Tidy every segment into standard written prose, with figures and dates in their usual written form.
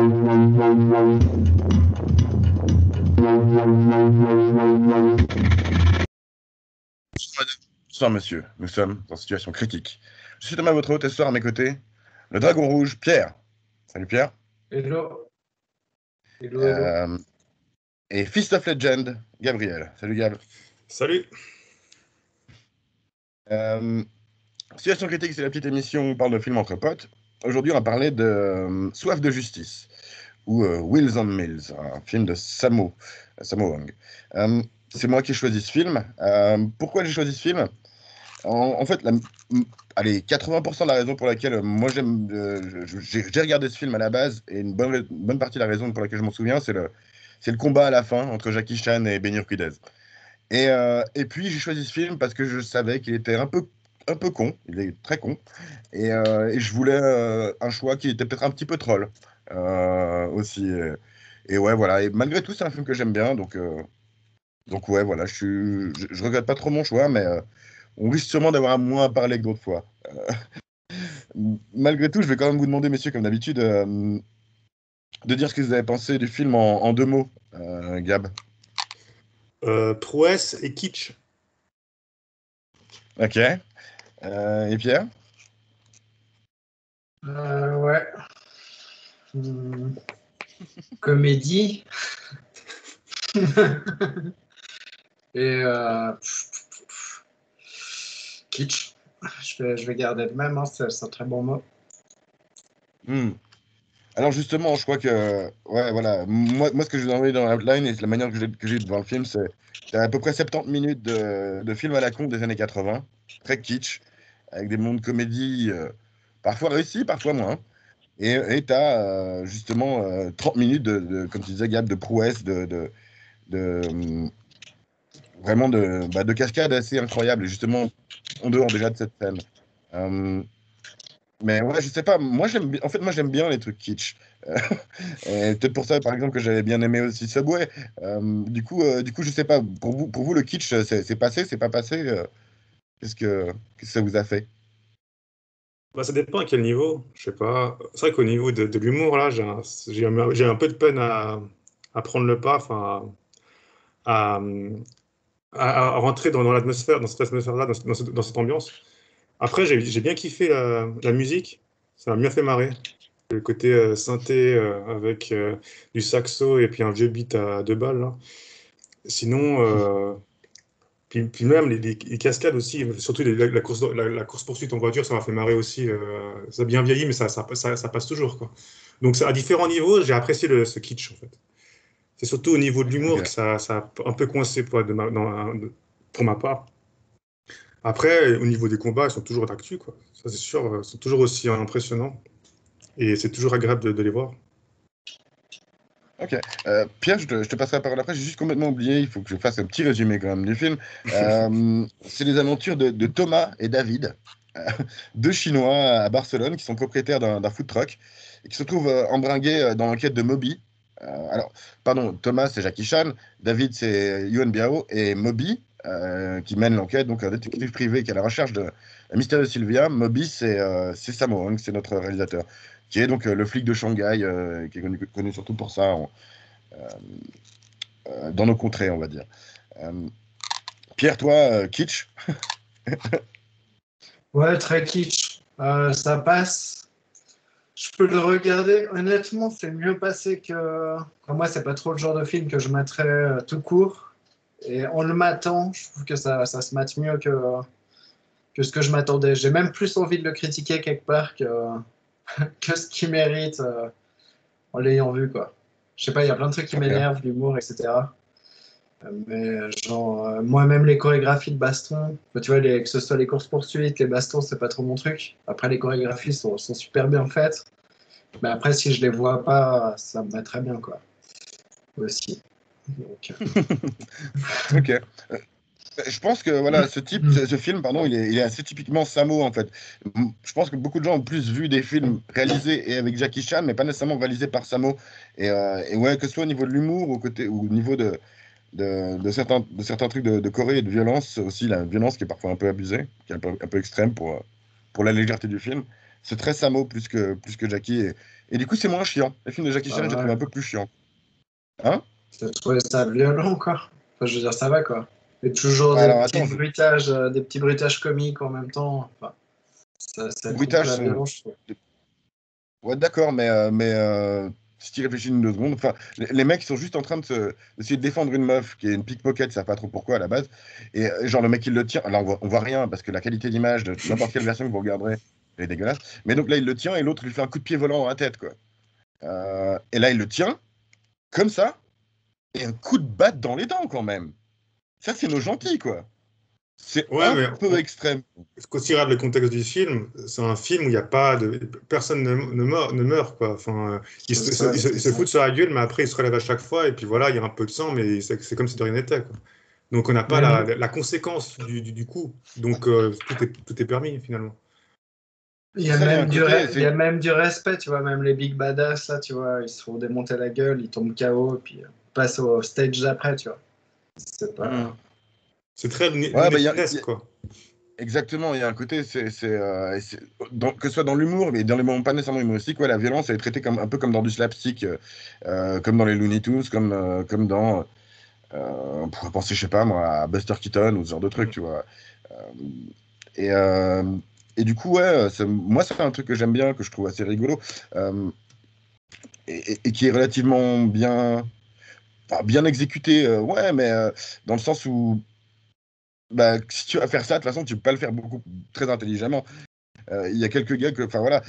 Bonsoir monsieur, nous sommes en situation critique. Je suis Thomas, votre hôte, et ce soir à mes côtés, le dragon rouge, Pierre. Salut Pierre. Hello. Hello, hello. Euh, et Fist of Legend, Gabriel. Salut Gab. Salut. Situation critique, c'est la petite émission où on parle de films entre potes. Aujourd'hui, on va parler de Soif de justice, ou Wheels on Mills, un film de Sammo Hung. C'est moi qui ai choisi ce film. Pourquoi j'ai choisi ce film? En fait, allez, 80% de la raison pour laquelle moi j'ai regardé ce film à la base, et une bonne partie de la raison pour laquelle je m'en souviens, c'est le combat à la fin entre Jackie Chan et Benny Urquidez. Et puis j'ai choisi ce film parce que je savais qu'il était un peu con, il est très con, et je voulais un choix qui était peut-être un petit peu troll aussi. Et ouais, voilà, et malgré tout, c'est un film que j'aime bien, donc ouais, voilà, je regrette pas trop mon choix, mais on risque sûrement d'avoir moins à parler que d'autres fois. Malgré tout, je vais quand même vous demander, messieurs, comme d'habitude, de dire ce que vous avez pensé du film en deux mots, Gab. Prouesse et kitsch. Ok. Et Pierre? Ouais. Comédie. Et kitsch. Je vais garder le même, hein, c'est un très bon mot. Alors justement, je crois que, ouais, voilà, moi ce que je vous ai envoyé dans l'outline et la manière que j'ai devant le film, c'est à peu près 70 minutes de film à la con des années 80, très kitsch, avec des mondes comédie parfois réussis, parfois moins. Et tu as justement 30 minutes comme tu disais, Gab, de prouesse, de, vraiment de cascade assez incroyable, et justement, en dehors déjà de cette scène. Mais ouais, je sais pas, moi j'aime bien les trucs kitsch. Et peut-être pour ça, par exemple, que j'avais bien aimé aussi Subway. Du coup, je sais pas, pour vous le kitsch, c'est passé, c'est pas passé qu'est-ce que ça vous a fait? Bah, ça dépend à quel niveau. Je sais pas. C'est vrai qu'au niveau de l'humour, là, j'ai un peu de peine à prendre le pas, enfin, à, à rentrer dans l'atmosphère, dans cette atmosphère-là, dans cette ambiance. Après, j'ai bien kiffé la musique. Ça m'a bien fait marrer. Le côté synthé avec du saxo et puis un vieux beat à deux balles, là. Sinon, puis même les cascades aussi, surtout la course-poursuite en voiture, ça m'a fait marrer aussi. Ça a bien vieilli, mais ça passe toujours, quoi. Donc, à différents niveaux, j'ai apprécié ce kitsch, en fait. C'est surtout au niveau de l'humour Ok. que ça a un peu coincé pour ma part. Après, au niveau des combats, ils sont toujours d'actu, quoi. Ça, c'est sûr, ils sont toujours aussi impressionnants. Et c'est toujours agréable de les voir. Ok. Pierre, je te passerai la parole après. J'ai juste complètement oublié. Il faut que je fasse un petit résumé quand même du film. C'est les aventures de Thomas et David, euh, deux Chinois à Barcelone qui sont propriétaires d'un food truck et qui se trouvent embringués dans l'enquête de Moby. Alors, pardon, Thomas c'est Jackie Chan, David c'est Yuan Biao et Moby qui mène l'enquête, donc un détective privé qui est à la recherche de la mystérieuse Sylvia. Moby c'est Sammo Hung, c'est notre réalisateur, qui est donc le flic de Shanghai, qui est connu surtout pour ça euh, dans nos contrées, on va dire. Euh, Pierre, toi, kitsch? Ouais, très kitsch. Ça passe. Je peux le regarder. Honnêtement, c'est mieux passé que. Enfin, moi, c'est pas trop le genre de film que je mettrais tout court. Et en le matant, je trouve que ça se mate mieux que ce que je m'attendais. J'ai même plus envie de le critiquer quelque part que ce qu'il mérite en l'ayant vu, quoi. Je sais pas, il y a plein de trucs qui Ok. m'énervent, l'humour, etc. Mais genre, moi-même, les chorégraphies de baston, tu vois, que ce soit les courses-poursuites, les bastons, c'est pas trop mon truc. Après, les chorégraphies sont super bien faites. Mais après, si je les vois pas, ça me va très bien, quoi. Aussi. Donc, Ok. Je pense que voilà, ce film, pardon, il est assez typiquement Sammo en fait. Je pense que beaucoup de gens ont plus vu des films réalisés et avec Jackie Chan, mais pas nécessairement réalisés par Sammo. Et ouais, que ce soit au niveau de l'humour ou au niveau de certains trucs de Corée et de violence, aussi la violence qui est parfois un peu abusée, qui est un peu extrême pour la légèreté du film. c'est très Samo plus que Jackie. Et du coup, c'est moins chiant. Les films de Jackie Chan, j'ai trouvé un peu plus chiant. Hein? J'ai trouvé ça violent, quoi. Enfin, je veux dire, ça va, quoi. Et toujours Bah, alors, attends, des petits bruitages comiques en même temps. Enfin, ça coupe bruitages la sont. violence, je trouve. Ouais, d'accord, si tu réfléchis une deux secondes, enfin, les mecs ils sont juste en train d'essayer de défendre une meuf qui est une pickpocket, ils savent pas trop pourquoi à la base. Et genre, le mec il le tient. Là, on voit rien parce que la qualité d'image de n'importe quelle version que vous regarderez elle est dégueulasse. Mais donc là, il le tient et l'autre lui fait un coup de pied volant dans la tête, quoi. Et là, il le tient comme ça et un coup de batte dans les dents, quand même. Ça, c'est nos gentils, quoi. C'est Ouais, un mais peu extrême. ce qu'on regarde le contexte du film, c'est un film où il n'y a pas de. Personne ne meurt, quoi. Enfin, il se fout de sa gueule, mais après, il se relève à chaque fois, et puis voilà, il y a un peu de sang, mais c'est comme si de rien n'était, quoi. Donc, on n'a pas Mais la conséquence du coup. Donc, tout est permis, finalement. il y C'est a ça, il y a même un côté. il y a même du respect, tu vois. Même les big badass, là, tu vois, ils se font démonter la gueule, ils tombent KO, puis passent au stage d'après, tu vois. C'est pas. C'est très Ouais, Looney-Tunesque, quoi. exactement, il y a un côté, que ce soit dans l'humour, mais dans les moments pas nécessairement humoristiques, ouais, la violence elle est traitée comme, un peu comme dans du slapstick, comme dans les Looney Tunes, comme dans, on pourrait penser, je sais pas moi, à Buster Keaton ou ce genre de truc, tu vois. Euh, et, euh, et du coup, ouais, moi, c'est un truc que j'aime bien, que je trouve assez rigolo, euh, et qui est relativement bien, enfin, bien exécuté, ouais, mais dans le sens où, bah, si tu vas faire ça, de toute façon, tu peux pas le faire très intelligemment. Il y a quelques gars que, enfin voilà,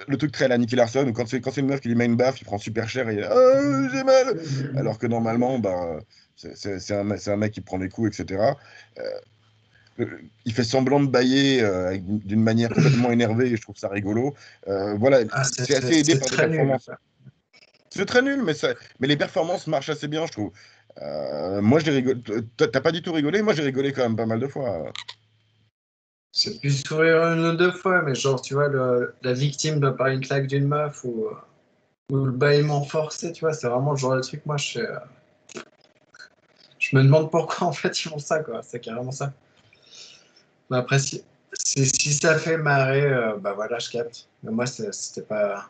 le truc très à la Nicky Larson, où quand c'est une meuf qui lui met une baffe, il prend super cher et oh, j'ai mal. Alors que normalement, ben, c'est un mec qui prend des coups, etc. Il fait semblant de bailler d'une manière complètement énervée et je trouve ça rigolo. Voilà, Ah, c'est assez aidé c'est par des très nul. performances. C'est très nul, mais les performances marchent assez bien, je trouve. Moi, j'ai rigolé. T'as pas du tout rigolé? Moi, j'ai rigolé quand même pas mal de fois. J'ai pu sourire une ou deux fois, mais genre, tu vois, la victime doit par une claque d'une meuf ou le bâillement forcé, tu vois, c'est vraiment le genre de truc, moi, je me demande pourquoi, en fait, ils font ça, quoi. C'est carrément ça. Mais après, si ça fait marrer, bah voilà, je capte. Mais moi, c'était pas.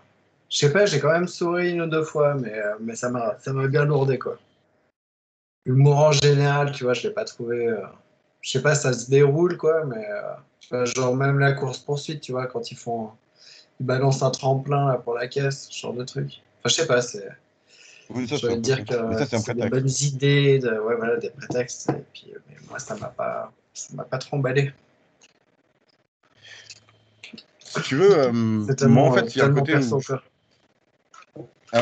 Je sais pas, j'ai quand même souri une ou deux fois, mais ça m'a bien lourdé, quoi. L'humour en général, tu vois, je l'ai pas trouvé. Je sais pas, ça se déroule, quoi, mais tu vois, genre même la course-poursuite, tu vois, quand ils balancent un tremplin là, pour la caisse, ce genre de truc. Enfin, je sais pas, Oui, ça, j'ai c'est envie un de peu dire con. que Mais ça, c'est un c'est des prétexte. bonnes idées, ouais, voilà, des prétextes. Et puis, mais moi, ça m'a pas trop emballé. Si tu veux, C'est moi, en tellement, fait, il y a un tellement côté perso où. encore. Hein?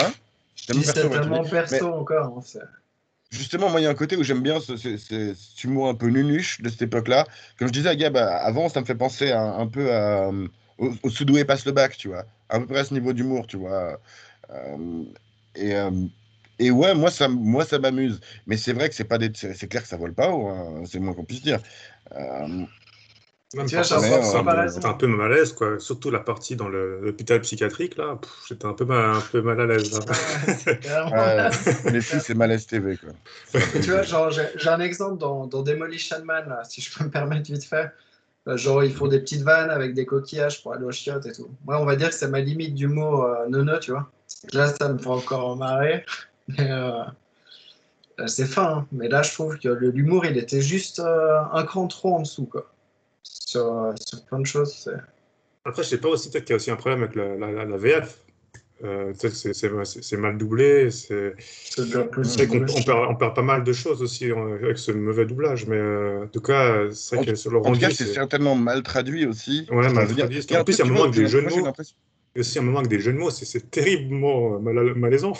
Je T'aimes dis c'est perso, ouais, tu dis. tellement Mais perso encore, hein, justement, moi, il y a un côté où j'aime bien cet humour un peu nunuche de cette époque-là. Comme je disais à Gab, avant, ça me fait penser un peu au Sudoué passe le bac, tu vois. À peu près à ce niveau d'humour, tu vois. Euh, et, euh, et ouais, moi, ça m'amuse. Mais c'est vrai que c'est clair que ça vole pas haut, hein, c'est le moins qu'on puisse dire. Euh, Même tu vois, j'ai parfois, encore c'était un comparaison. peu mal à l'aise, quoi. Surtout la partie dans l'hôpital psychiatrique, là. J'étais un peu mal à l'aise, là. Ouais, c'est carrément ouais, là. les filles, c'est malaise TV, quoi. C'est Tu vois, abusé. genre, j'ai un exemple dans Demolition Man, là, si je peux me permettre vite fait. Genre, ils font des petites vannes avec des coquillages pour aller aux chiottes et tout. Moi, on va dire que c'est ma limite d'humour neuneu, tu vois. Là, ça me fait encore marrer. Mais c'est fin, hein. Mais là, je trouve que l'humour, il était juste un cran trop en dessous, quoi. Sur plein de choses. Après, je sais pas aussi, peut-être qu'il y a aussi un problème avec la VF. Peut-être que c'est mal doublé. C'est déjà C'est plus vrai Mhm. qu'on double, je on trouve. perd, on perd pas mal de choses aussi avec ce mauvais doublage. Mais en tout cas, c'est En, vrai que sur le en tout cas, rendu, c'est c'est certainement mal traduit aussi. ouais, Enfin, mal je veux dire, traduit. il y a En un plus, il y truc, a un tu moment vois, où avec des jeux de moi, j'ai mots. l'impression. Il y a aussi un moment avec des jeux de mots. C'est terriblement malaisant.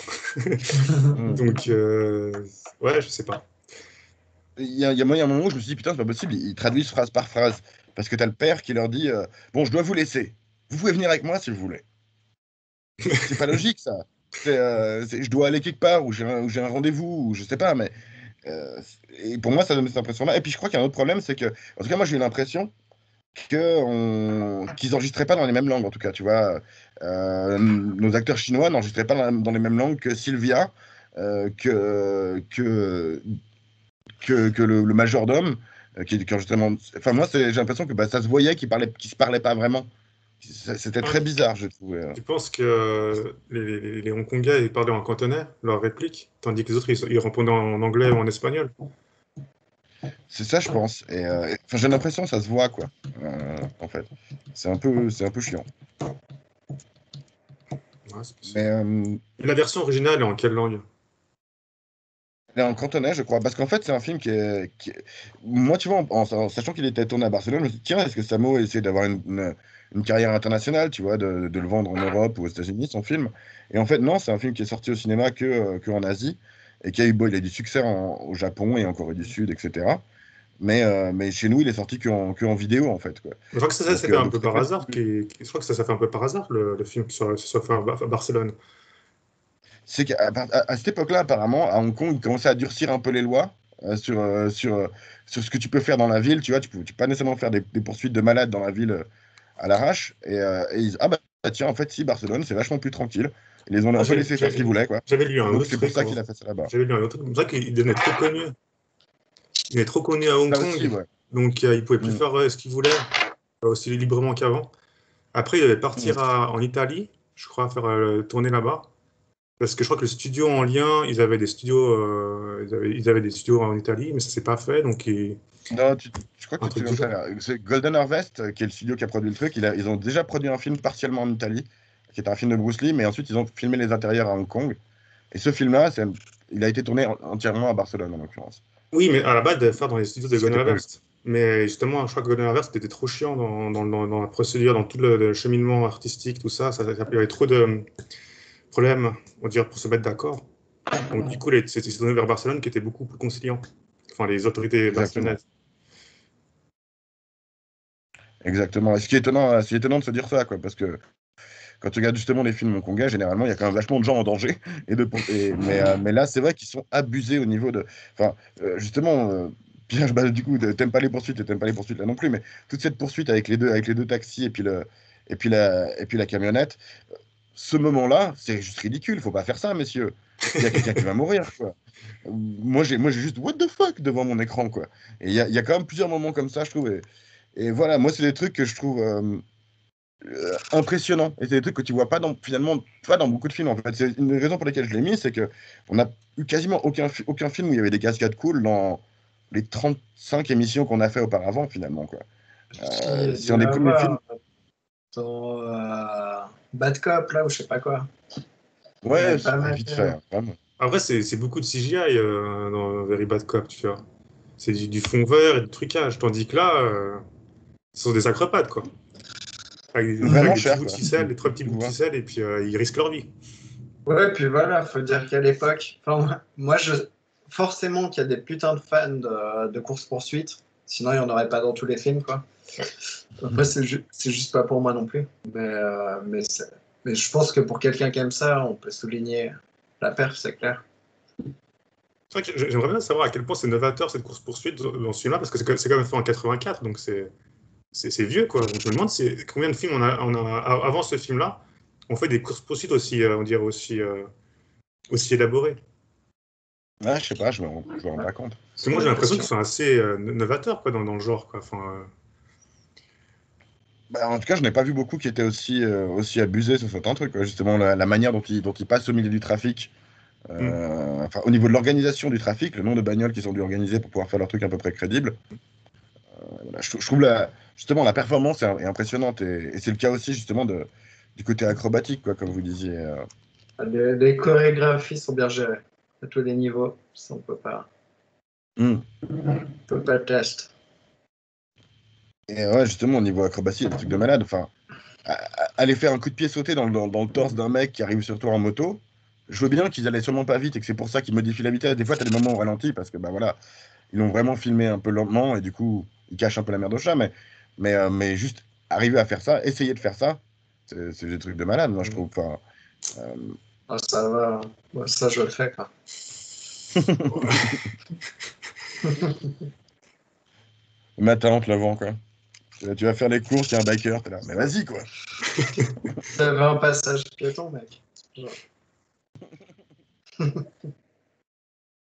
Donc, ouais, je sais pas. Moi, il y a un moment où je me suis dit, putain, c'est pas possible, ils traduisent phrase par phrase. Parce que t'as le père qui leur dit, bon, je dois vous laisser. Vous pouvez venir avec moi si vous voulez. C'est pas logique, ça. Je dois aller quelque part, ou j'ai un rendez-vous, ou je sais pas, mais. euh, et pour moi, ça donne cette impression-là. Et puis, je crois qu'il y a un autre problème, c'est que. En tout cas, moi, j'ai eu l'impression qu'ils n'enregistraient pas dans les mêmes langues, en tout cas, tu vois. Nos acteurs chinois n'enregistraient pas dans les mêmes langues que Sylvia, que le majordome, qui enregistrait. Enfin, moi, j'ai l'impression que bah, ça se voyait qu'ils se parlaient pas vraiment. C'était Ah, très bizarre, je trouvais. tu penses que les Hongkongais ils parlaient en cantonais, leur réplique, tandis que les autres ils répondaient en anglais ou en espagnol? C'est ça, je pense. Enfin, j'ai l'impression que ça se voit, quoi. En fait, c'est un peu chiant. Ouais, c'est possible. Mais Et la version originale est en quelle langue? il est en cantonais, je crois, parce qu'en fait, c'est un film moi, tu vois, en sachant qu'il était tourné à Barcelone, je me suis dit, tiens, est-ce que Samo a essayé d'avoir une carrière internationale, tu vois, de le vendre en Europe ou aux États-Unis, son film? Et en fait, non, c'est un film qui est sorti au cinéma que en Asie et qui a eu, bon, il a eu du succès au Japon et en Corée du Sud, etc. Mais chez nous, il est sorti que en vidéo, en fait, quoi. Je crois que ça s'est fait un Donc peu c'était par pas du hasard. tout. Je crois que ça s'est fait un peu par hasard, le film qui soit fait à Barcelone. C'est qu'à cette époque-là, apparemment, à Hong Kong, ils commençaient à durcir un peu les lois sur ce que tu peux faire dans la ville. Tu vois, tu peux pas nécessairement faire des poursuites de malades dans la ville à l'arrache. Et ils disent, ah bah tiens, en fait, si, Barcelone, c'est vachement plus tranquille. Ils les ont Ah, un peu laissé faire ce qu'ils voulaient, quoi. j'avais lu Et un donc, autre c'est pour truc. ça qu'il a fait ça là-bas. J'avais lu un autre truc. C'est vrai qu'il devenait trop connu. Il est trop connu à Hong Ça aussi, Kong. ouais. Donc, il pouvait plus Mm. faire ce qu'il voulait, aussi librement qu'avant. Après, il devait partir Mm. en Italie, je crois, faire tourner là-bas. Parce que je crois que le studio en lien, ils avaient des studios en Italie, mais ça s'est pas fait. Donc, Non, je crois que un tu te truc du trompe. genre. C'est Golden Harvest, qui est le studio qui a produit le truc. Ils ont déjà produit un film partiellement en Italie, qui était un film de Bruce Lee, mais ensuite, ils ont filmé les intérieurs à Hong Kong. Et ce film-là, il a été tourné entièrement à Barcelone, en l'occurrence. Oui, mais à la base, il devait faire dans les studios de Ce qui Gordon n'était pas vu. Verst. Mais justement, je crois que Gordon Verst était trop chiant dans la procédure, dans tout le cheminement artistique, tout ça. Il y avait trop de problèmes, on dirait, pour se mettre d'accord. Donc, du coup, c'était tourné vers Barcelone qui était beaucoup plus conciliant. Enfin, les autorités Exactement. barcelonaises. Exactement. Et c'est étonnant de se dire ça, quoi, parce que quand tu regardes justement les films hongkongais, généralement, il y a quand même vachement de gens en danger. Mais là, c'est vrai qu'ils sont abusés au niveau de. Enfin, justement, Pierre, bah, du coup, t'aimes pas les poursuites et t'aimes pas les poursuites là non plus, mais toute cette poursuite avec les deux taxis et puis la camionnette, ce moment-là, c'est juste ridicule. Faut pas faire ça, messieurs. Il y a quelqu'un qui va mourir, quoi. Moi, j'ai juste what the fuck devant mon écran, quoi. Et il y a quand même plusieurs moments comme ça, je trouve. Et voilà, moi, c'est des trucs que je trouve impressionnants. Et c'est des trucs que tu vois pas finalement pas dans beaucoup de films, en fait. C'est une des raisons pour lesquelles je l'ai mis, c'est que on a eu quasiment aucun film où il y avait des cascades cool dans les 35 émissions qu'on a fait auparavant, finalement, quoi. Si, il y a C'est dû un des premiers films. avoir dans Bad Cop, là, ou je sais pas quoi. Il y en Ouais, avait pas mal. vite fait, hein, vraiment. Après, c'est beaucoup de CGI dans Very Bad Cop, tu vois. C'est du fond vert et du trucage. Tandis que là, ce sont des acrobates, quoi. Avec Vraiment des petits cher, bouts de quoi. ficelle, des trois petits Tu bouts de vois. ficelle, et puis ils risquent leur vie. Ouais, puis voilà, faut dire qu'à l'époque, enfin, moi, forcément qu'il y a des putains de fans de course-poursuite, sinon il n'y en aurait pas dans tous les films, quoi. Après, c'est juste pas pour moi non plus. Mais je pense que pour quelqu'un qui aime ça, on peut souligner la perf, c'est clair. C'est vrai que j'aimerais bien savoir à quel point c'est novateur cette course-poursuite dans ce film-là, parce que c'est quand même fait en 84, donc c'est vieux, quoi. Donc je me demande combien de films avant ce film-là, on fait des courses-poursuites aussi, on dirait aussi élaborées. Ah, je sais pas, je me rends pas compte. Parce que moi j'ai Bonne l'impression qu'ils question. sont assez novateurs, quoi, dans le genre, quoi. Enfin, Bah, en tout cas, je n'ai pas vu beaucoup qui étaient aussi abusés sur certains trucs, quoi. Justement, la manière dont ils passent au milieu du trafic. hmm. Enfin, au niveau de l'organisation du trafic, le nombre de bagnoles qu'ils ont dû organiser pour pouvoir faire leur truc à peu près crédible. Voilà, je trouve justement la performance est impressionnante et c'est le cas aussi justement du côté acrobatique, quoi, comme vous disiez. Les chorégraphies sont bien gérées à tous les niveaux. Ça, Hmm. on peut pas le test. Et ouais, justement, au niveau acrobatie, il y a des trucs de malade. Enfin, aller faire un coup de pied sauté dans le torse d'un mec qui arrive sur toi en moto, je veux bien qu'ils allaient sûrement pas vite et que c'est pour ça qu'ils modifient la vitesse. Des fois, tu as des moments au ralenti parce que bah voilà, ils l'ont vraiment filmé un peu lentement et du coup, ils cachent un peu la merde au chat. Mais juste arriver à faire ça, essayer de faire ça, c'est des trucs de malade, moi, je trouve. Enfin, euh, Ah, ça va. Moi, ça, je le fais, quoi. ma tante le vend, quoi. Tu vas faire les courses, il y a un biker, t'es là. Mais vas-y, quoi. T'avais un passage piéton, mec. Genre.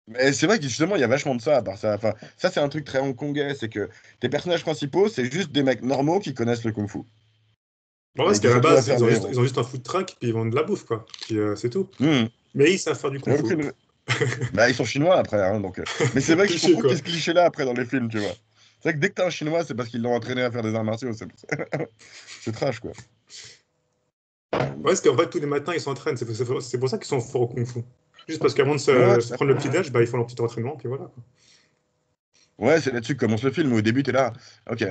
Mais c'est vrai que justement, il y a vachement de ça, à part ça. Enfin, ça, c'est un truc très hongkongais, c'est que tes personnages principaux, c'est juste des mecs normaux qui connaissent le kung-fu. Bon, Et parce il était qu'à la surtout à base, faire des héros. ils ont juste un food truck, puis ils vendent de la bouffe, quoi. Puis c'est tout. Hmm. Mais ils savent faire du Il y a kung-fu. aucune- Bah, ils sont chinois après, hein, donc. Mais c'est vrai que je Cliché, comprends quoi. qu'il y a ce cliché-là après dans les films, tu vois. C'est vrai que dès que t'as un chinois, c'est parce qu'ils l'ont entraîné à faire des arts martiaux. C'est trash, quoi. Ouais, parce qu'en fait, tous les matins, ils s'entraînent. C'est pour ça qu'ils sont forts au kung-fu. Juste parce qu'avant de Ouais, ouais, se prendre le petit-déj, bah, ils font leur petit entraînement, puis voilà, quoi. ouais, c'est là-dessus que commence le film. Au début, t'es là. Ok.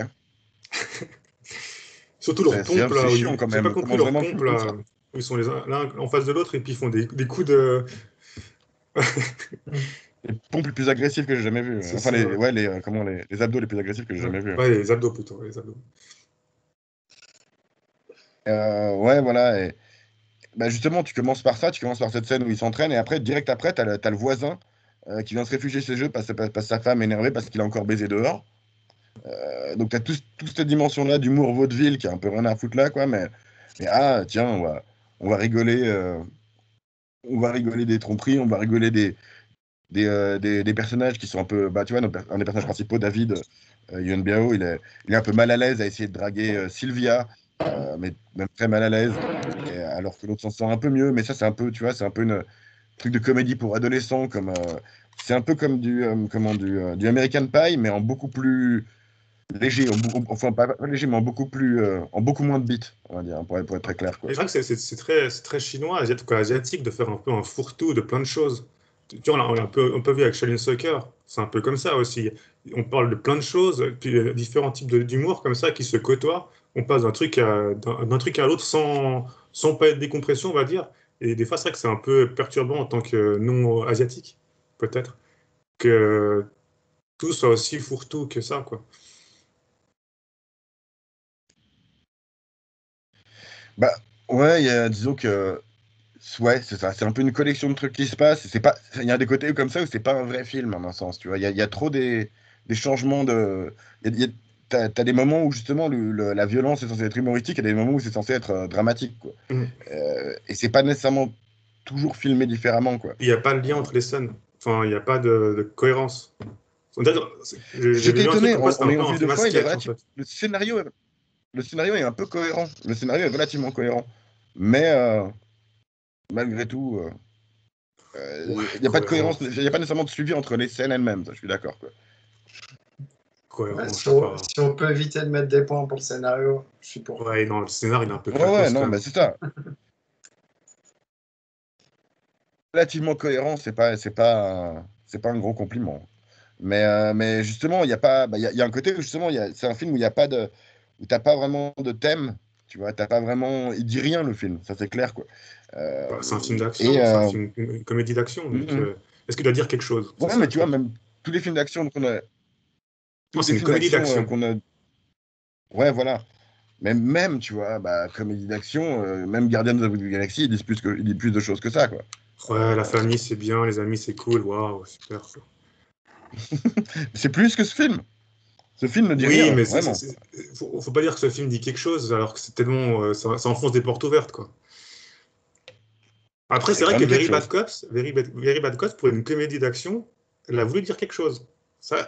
Surtout leur pompe, C'est là. chiant quand J'ai pas même. On compris commence leur vraiment le pompe, film comme ça. là. Où ils sont l'un en face de l'autre, et puis ils font des coups de. Les pompes les plus agressives que j'ai jamais vues. C'est Enfin, ça, ouais. les abdos les plus agressifs que j'ai Ouais. jamais vus. Ouais, les abdos plutôt, les abdos. Ouais, voilà. Et, bah, justement, tu commences par ça. Tu commences par cette scène où il s'entraîne. Et après, direct après, t'as le voisin qui vient se réfugier chez eux parce que sa femme est énervée parce qu'il a encore baisé dehors. Donc, t'as toute cette dimension-là d'humour vaudeville qui a un peu rien à foutre là, quoi. Mais ah, tiens, on va rigoler. On va rigoler des tromperies. On va rigoler des personnages qui sont un peu. Bah, tu vois, un des personnages principaux, David, Yuen Biao, il est un peu mal à l'aise à essayer de draguer Sylvia, mais même très mal à l'aise, alors que l'autre s'en sort un peu mieux. Mais ça, c'est un peu, tu vois, c'est un peu un truc de comédie pour adolescents, c'est un peu comme du American Pie, mais en beaucoup plus léger, enfin pas léger, mais en beaucoup moins de bits, on va dire, pour être très clair, Et quoi. je crois que c'est très chinois, asiatique, de faire un peu un fourre-tout de plein de choses. Tu vois, on l'a un peu vu avec Shaolin Soccer, c'est un peu comme ça aussi. On parle de plein de choses, puis différents types d'humour comme ça qui se côtoient. On passe d'un truc à l'autre sans pas être décompression, on va dire. Et des fois, c'est vrai que c'est un peu perturbant en tant que non-asiatique, peut-être, que tout soit aussi fourre-tout que ça, quoi. Bah ouais, disons que ouais, c'est ça. C'est un peu une collection de trucs qui se passent. C'est pas, il y a des côtés comme ça où c'est pas un vrai film, à mon sens. Tu vois, il y a trop des changements de. T'as des moments où justement la violence est censée être humoristique et des moments où c'est censé être dramatique, quoi. Mm. Et c'est pas nécessairement toujours filmé différemment, quoi. Il n'y a pas de lien entre les scènes. Enfin, il n'y a pas de cohérence. J'avais J'étais lu un truc étonné comme quoi c'était en un peu l'ayant un vu deux film à fois, sketch, en fait. le scénario est un peu cohérent. Le scénario est relativement cohérent, mais malgré tout, Ouais, il n'y a pas de cohérence, cohérent. il n'y a pas nécessairement de suivi entre les scènes elles-mêmes. Ça, je suis d'accord, quoi. Cohérent, je Si sais pas. si on peut éviter de mettre des points pour le scénario, je suis pour. Ouais, non, le scénar, il est un peu Ouais, ouais, cratos, non, quand bah même. c'est ça. Relativement cohérent, c'est pas un gros compliment. Mais justement, il y a pas, bah, il y a un côté où justement, c'est un film où il y a pas de, où t'as pas vraiment de thème, tu vois, t'as pas vraiment, il dit rien le film, ça c'est clair, quoi. Bah, c'est un film Et d'action, c'est un film, une comédie d'action. Donc, mhm. est-ce qu'il doit dire quelque chose? C'est Ouais, ça mais le tu vois, truc. même tous les films d'action Non, tous c'est les une films comédie d'action d'action. qu'on a, ouais, voilà. Même, tu vois, bah, comédie d'action, même Guardians of the Galaxy, ils disent plus de choses que ça, quoi. Ouais, la famille, c'est bien, les amis, c'est cool. Waouh, super, quoi. C'est plus que ce film. Ce film ne dit Oui, rien, mais vraiment. faut pas dire que ce film dit quelque chose, alors que c'est tellement, ça enfonce des portes ouvertes, quoi. Après, C'est c'est vrai quand que même quelque chose. Very Bad Cops, pour une comédie d'action, elle a voulu dire quelque chose.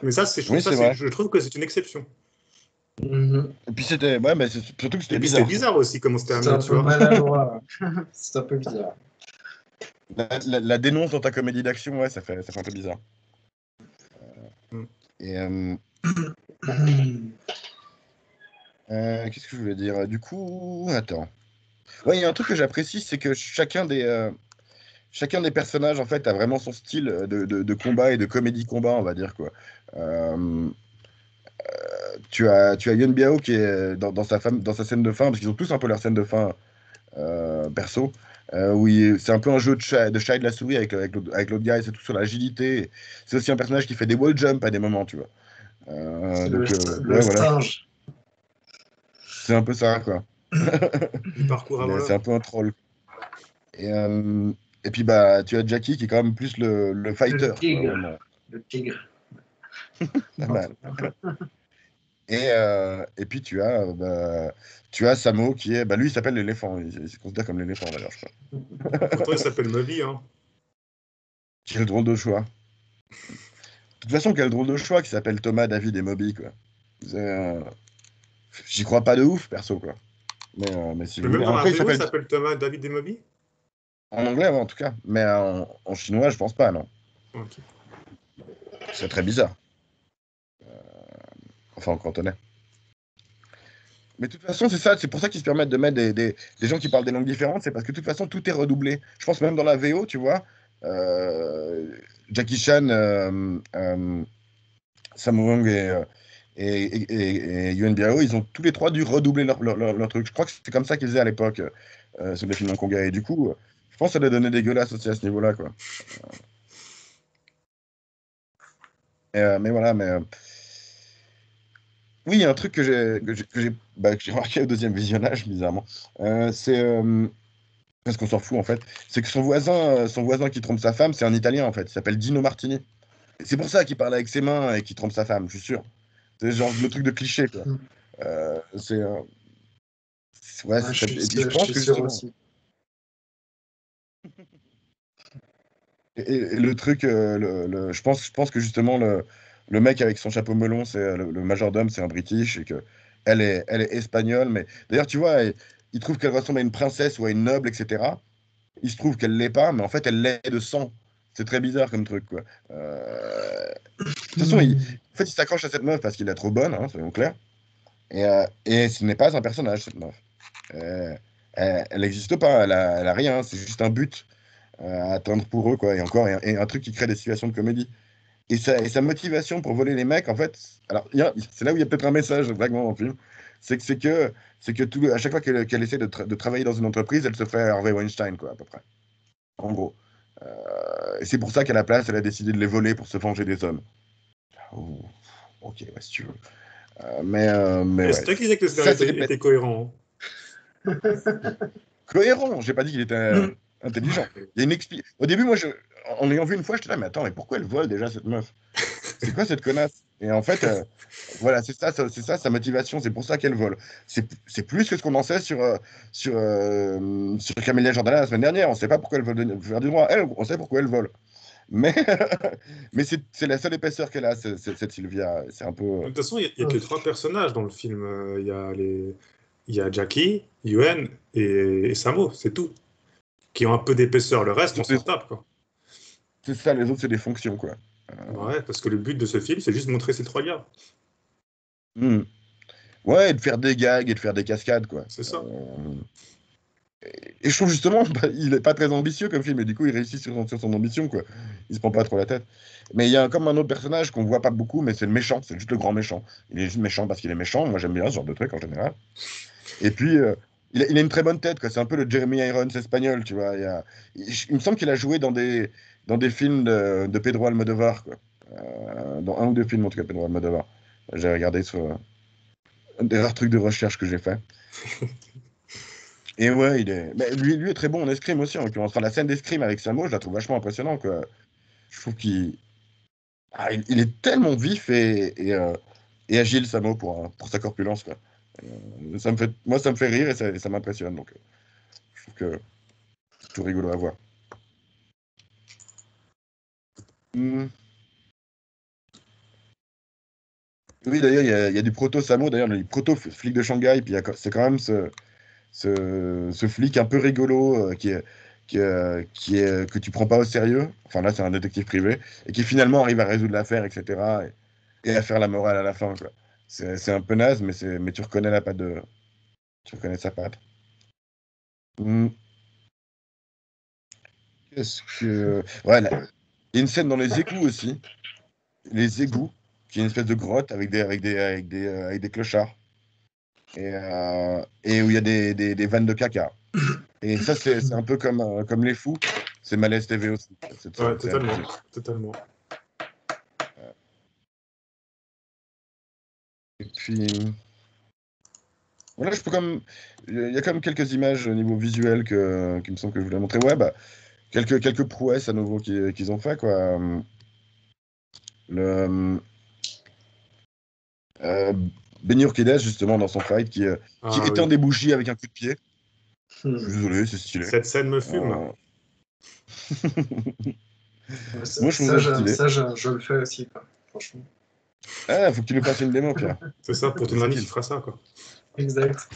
Mais ça, Oui, c'est vrai. je trouve que c'est une exception. Mhm. Et puis c'était, ouais, mais surtout que c'était Et puis c'était bizarre, quoi. bizarre aussi comment c'était C'est amené, un tu peu vois. maladroit. C'est un peu bizarre. La dénonce dans ta comédie d'action, ouais, ça fait un peu bizarre. Mm. Et qu'est-ce que je voulais dire? Du coup, attends. Ouais, il y a un truc que j'apprécie, c'est que chacun des personnages, en fait, a vraiment son style de combat et de comédie combat, on va dire, quoi. Euh, tu as Yuen Biao qui est dans sa scène de fin, parce qu'ils ont tous un peu leur scène de fin perso, où c'est un peu un jeu de chat et de la souris avec l'autre gars, et c'est tout sur l'agilité. C'est aussi un personnage qui fait des wall jumps à des moments, tu vois. C'est le Ouais, voilà, singe. c'est un peu ça, quoi. Du parcours avant C'est un l'heure. peu un troll. Et, euh, et puis, bah, tu as Jackie qui est quand même plus le Le fighter, quoi, tigre. vraiment. Le tigre. Pas mal. Et puis, tu as Samo qui est. Bah, lui, il s'appelle l'éléphant. Il se considère comme l'éléphant, d'ailleurs, je crois. Pourtant, il s'appelle Moby, hein. Quel drôle de choix. De toute façon, quel drôle de choix qui s'appelle Thomas, David et Moby, quoi. C'est, J'y crois pas de ouf, perso, quoi. Mais si Mais vous même voulez. dans la Après, il VO, il s'appelle s'appelle Thomas David Demoby? en anglais, ouais, en tout cas. Mais en chinois, je pense pas, non. Ok. C'est très bizarre. Enfin, en cantonais. Mais de toute façon, c'est ça, c'est pour ça qu'ils se permettent de mettre des gens qui parlent des langues différentes, c'est parce que de toute façon, tout est redoublé. Je pense même dans la VO, tu vois, Jackie Chan, Sammo Hung et Yuen Biao, ils ont tous les trois dû redoubler leur truc. Je crois que c'est comme ça qu'ils faisaient à l'époque sur les films hongkongais. Et du coup, je pense que ça doit donner dégueulasse aussi à ce niveau-là, quoi. Mais voilà, oui, il y a un truc que j'ai remarqué au deuxième visionnage, bizarrement. C'est parce qu'on s'en fout en fait, c'est que son voisin qui trompe sa femme, c'est un Italien en fait, il s'appelle Dino Martini. C'est pour ça qu'il parle avec ses mains et qu'il trompe sa femme, je suis sûr. C'est genre le truc de cliché quoi. Hmm. Ouais, Ouais, et puis je je pense suis que sûr justement, aussi. et le truc, je pense que justement le mec avec son chapeau melon, c'est le majordome, c'est un British et que elle est espagnole, mais d'ailleurs tu vois, il trouve qu'elle ressemble à une princesse ou à une noble, etc. Il se trouve qu'elle l'est pas, mais en fait, elle l'est de sang. C'est très bizarre comme truc, quoi. De toute façon, Hmm. en fait, il s'accroche à cette meuf parce qu'il est trop bonne, hein, soyons clairs. Et ce n'est pas un personnage, cette meuf. Elle n'existe pas, elle a rien, c'est juste un but à atteindre pour eux, quoi. Et encore, et un truc qui crée des situations de comédie. Et sa motivation pour voler les mecs, en fait, alors, c'est là où il y a peut-être un message vaguement dans le film, c'est que à chaque fois qu'elle essaie de travailler dans une entreprise, elle se fait Harvey Weinstein, quoi, à peu près. En gros. Et c'est pour ça qu'à la place, elle a décidé de les voler pour se venger des hommes. Oh, ok, ouais, si tu veux. Mais Et c'est ouais, toi qui disais que le ça scénario se était répète. cohérent. Cohérent, j'ai pas dit qu'il était Hmm. intelligent. Il y a une Au début, moi, en ayant vu une fois, j'étais là, mais attends, mais pourquoi elle vole déjà cette meuf? C'est quoi cette connasse? Et en fait, voilà, c'est ça sa motivation, c'est pour ça qu'elle vole. C'est plus que ce qu'on en sait sur Camélia Jordana la semaine dernière. On sait pas pourquoi elle veut faire du droit. Elle, on sait pourquoi elle vole. Mais, mais c'est la seule épaisseur qu'elle a, cette Sylvia. C'est un peu. De toute façon, il y a que trois personnages dans le film. Il y a Jackie, Yuen et Samo, c'est tout. Qui ont un peu d'épaisseur. Le reste, on s'en tape, quoi. C'est ça, les autres, c'est des fonctions, quoi. Bah ouais, parce que le but de ce film, c'est juste de montrer ces trois gars. Hmm. Ouais, et de faire des gags et de faire des cascades, quoi. C'est ça. Et je trouve justement, bah, il est pas très ambitieux comme film, et du coup, il réussit sur son ambition, quoi. Il se prend pas trop la tête. Mais il y a comme un autre personnage qu'on voit pas beaucoup, mais c'est le méchant, c'est juste le grand méchant. Il est juste méchant parce qu'il est méchant. Moi, j'aime bien ce genre de truc en général. Et puis, il a une très bonne tête, quoi. C'est un peu le Jeremy Irons espagnol, tu vois. Il me semble qu'il a joué dans des films de Pedro Almodovar, quoi. Dans un ou deux films, en tout cas, Pedro Almodovar. J'ai regardé sur un des rares trucs de recherche que j'ai fait. Et ouais, mais lui est très bon en escrime aussi, en l'occurrence. Enfin, la scène d'escrime avec Samo, je la trouve vachement impressionnante, quoi. Je trouve qu'il est tellement vif et agile, Samo, pour sa corpulence, quoi. Moi, ça me fait rire et ça m'impressionne. Donc, je trouve que c'est toujours rigolo à voir. Hmm. Oui, d'ailleurs, il y a du proto-Samo, d'ailleurs, le proto-flic de Shanghai, puis c'est quand même ce flic un peu rigolo que tu prends pas au sérieux. Enfin, là, c'est un détective privé, et qui finalement arrive à résoudre l'affaire, etc., et à faire la morale à la fin, quoi. C'est un peu naze, mais tu reconnais la patte tu reconnais sa patte. Hmm. Qu'est-ce que. Ouais, il y a une scène dans les égouts aussi. Les égouts, qui est une espèce de grotte avec des clochards. Et où il y a des vannes de caca. Et ça, c'est un peu comme Les Fous. C'est Malaise TV aussi, Ouais, cette scène. totalement. Totalement. Et puis, voilà, je peux comme. Il y a quand même quelques images au niveau visuel qui me semble que je voulais montrer. Ouais, bah, quelques prouesses à nouveau qu'ils ont fait, quoi. Le, euh, Benny Urquidez, justement, dans son fight, qui Ah éteint oui. des bougies avec un coup de pied. Je Hmm. suis désolé, c'est stylé. Cette scène me fume. Euh, Ouais, Moi, je trouve ça stylé. je le fais aussi, quoi, franchement. Ah, faut que tu nous fasses une démo, Pierre. C'est ça, pour ton C'est ami, qu'il. tu feras ça, quoi. Exact.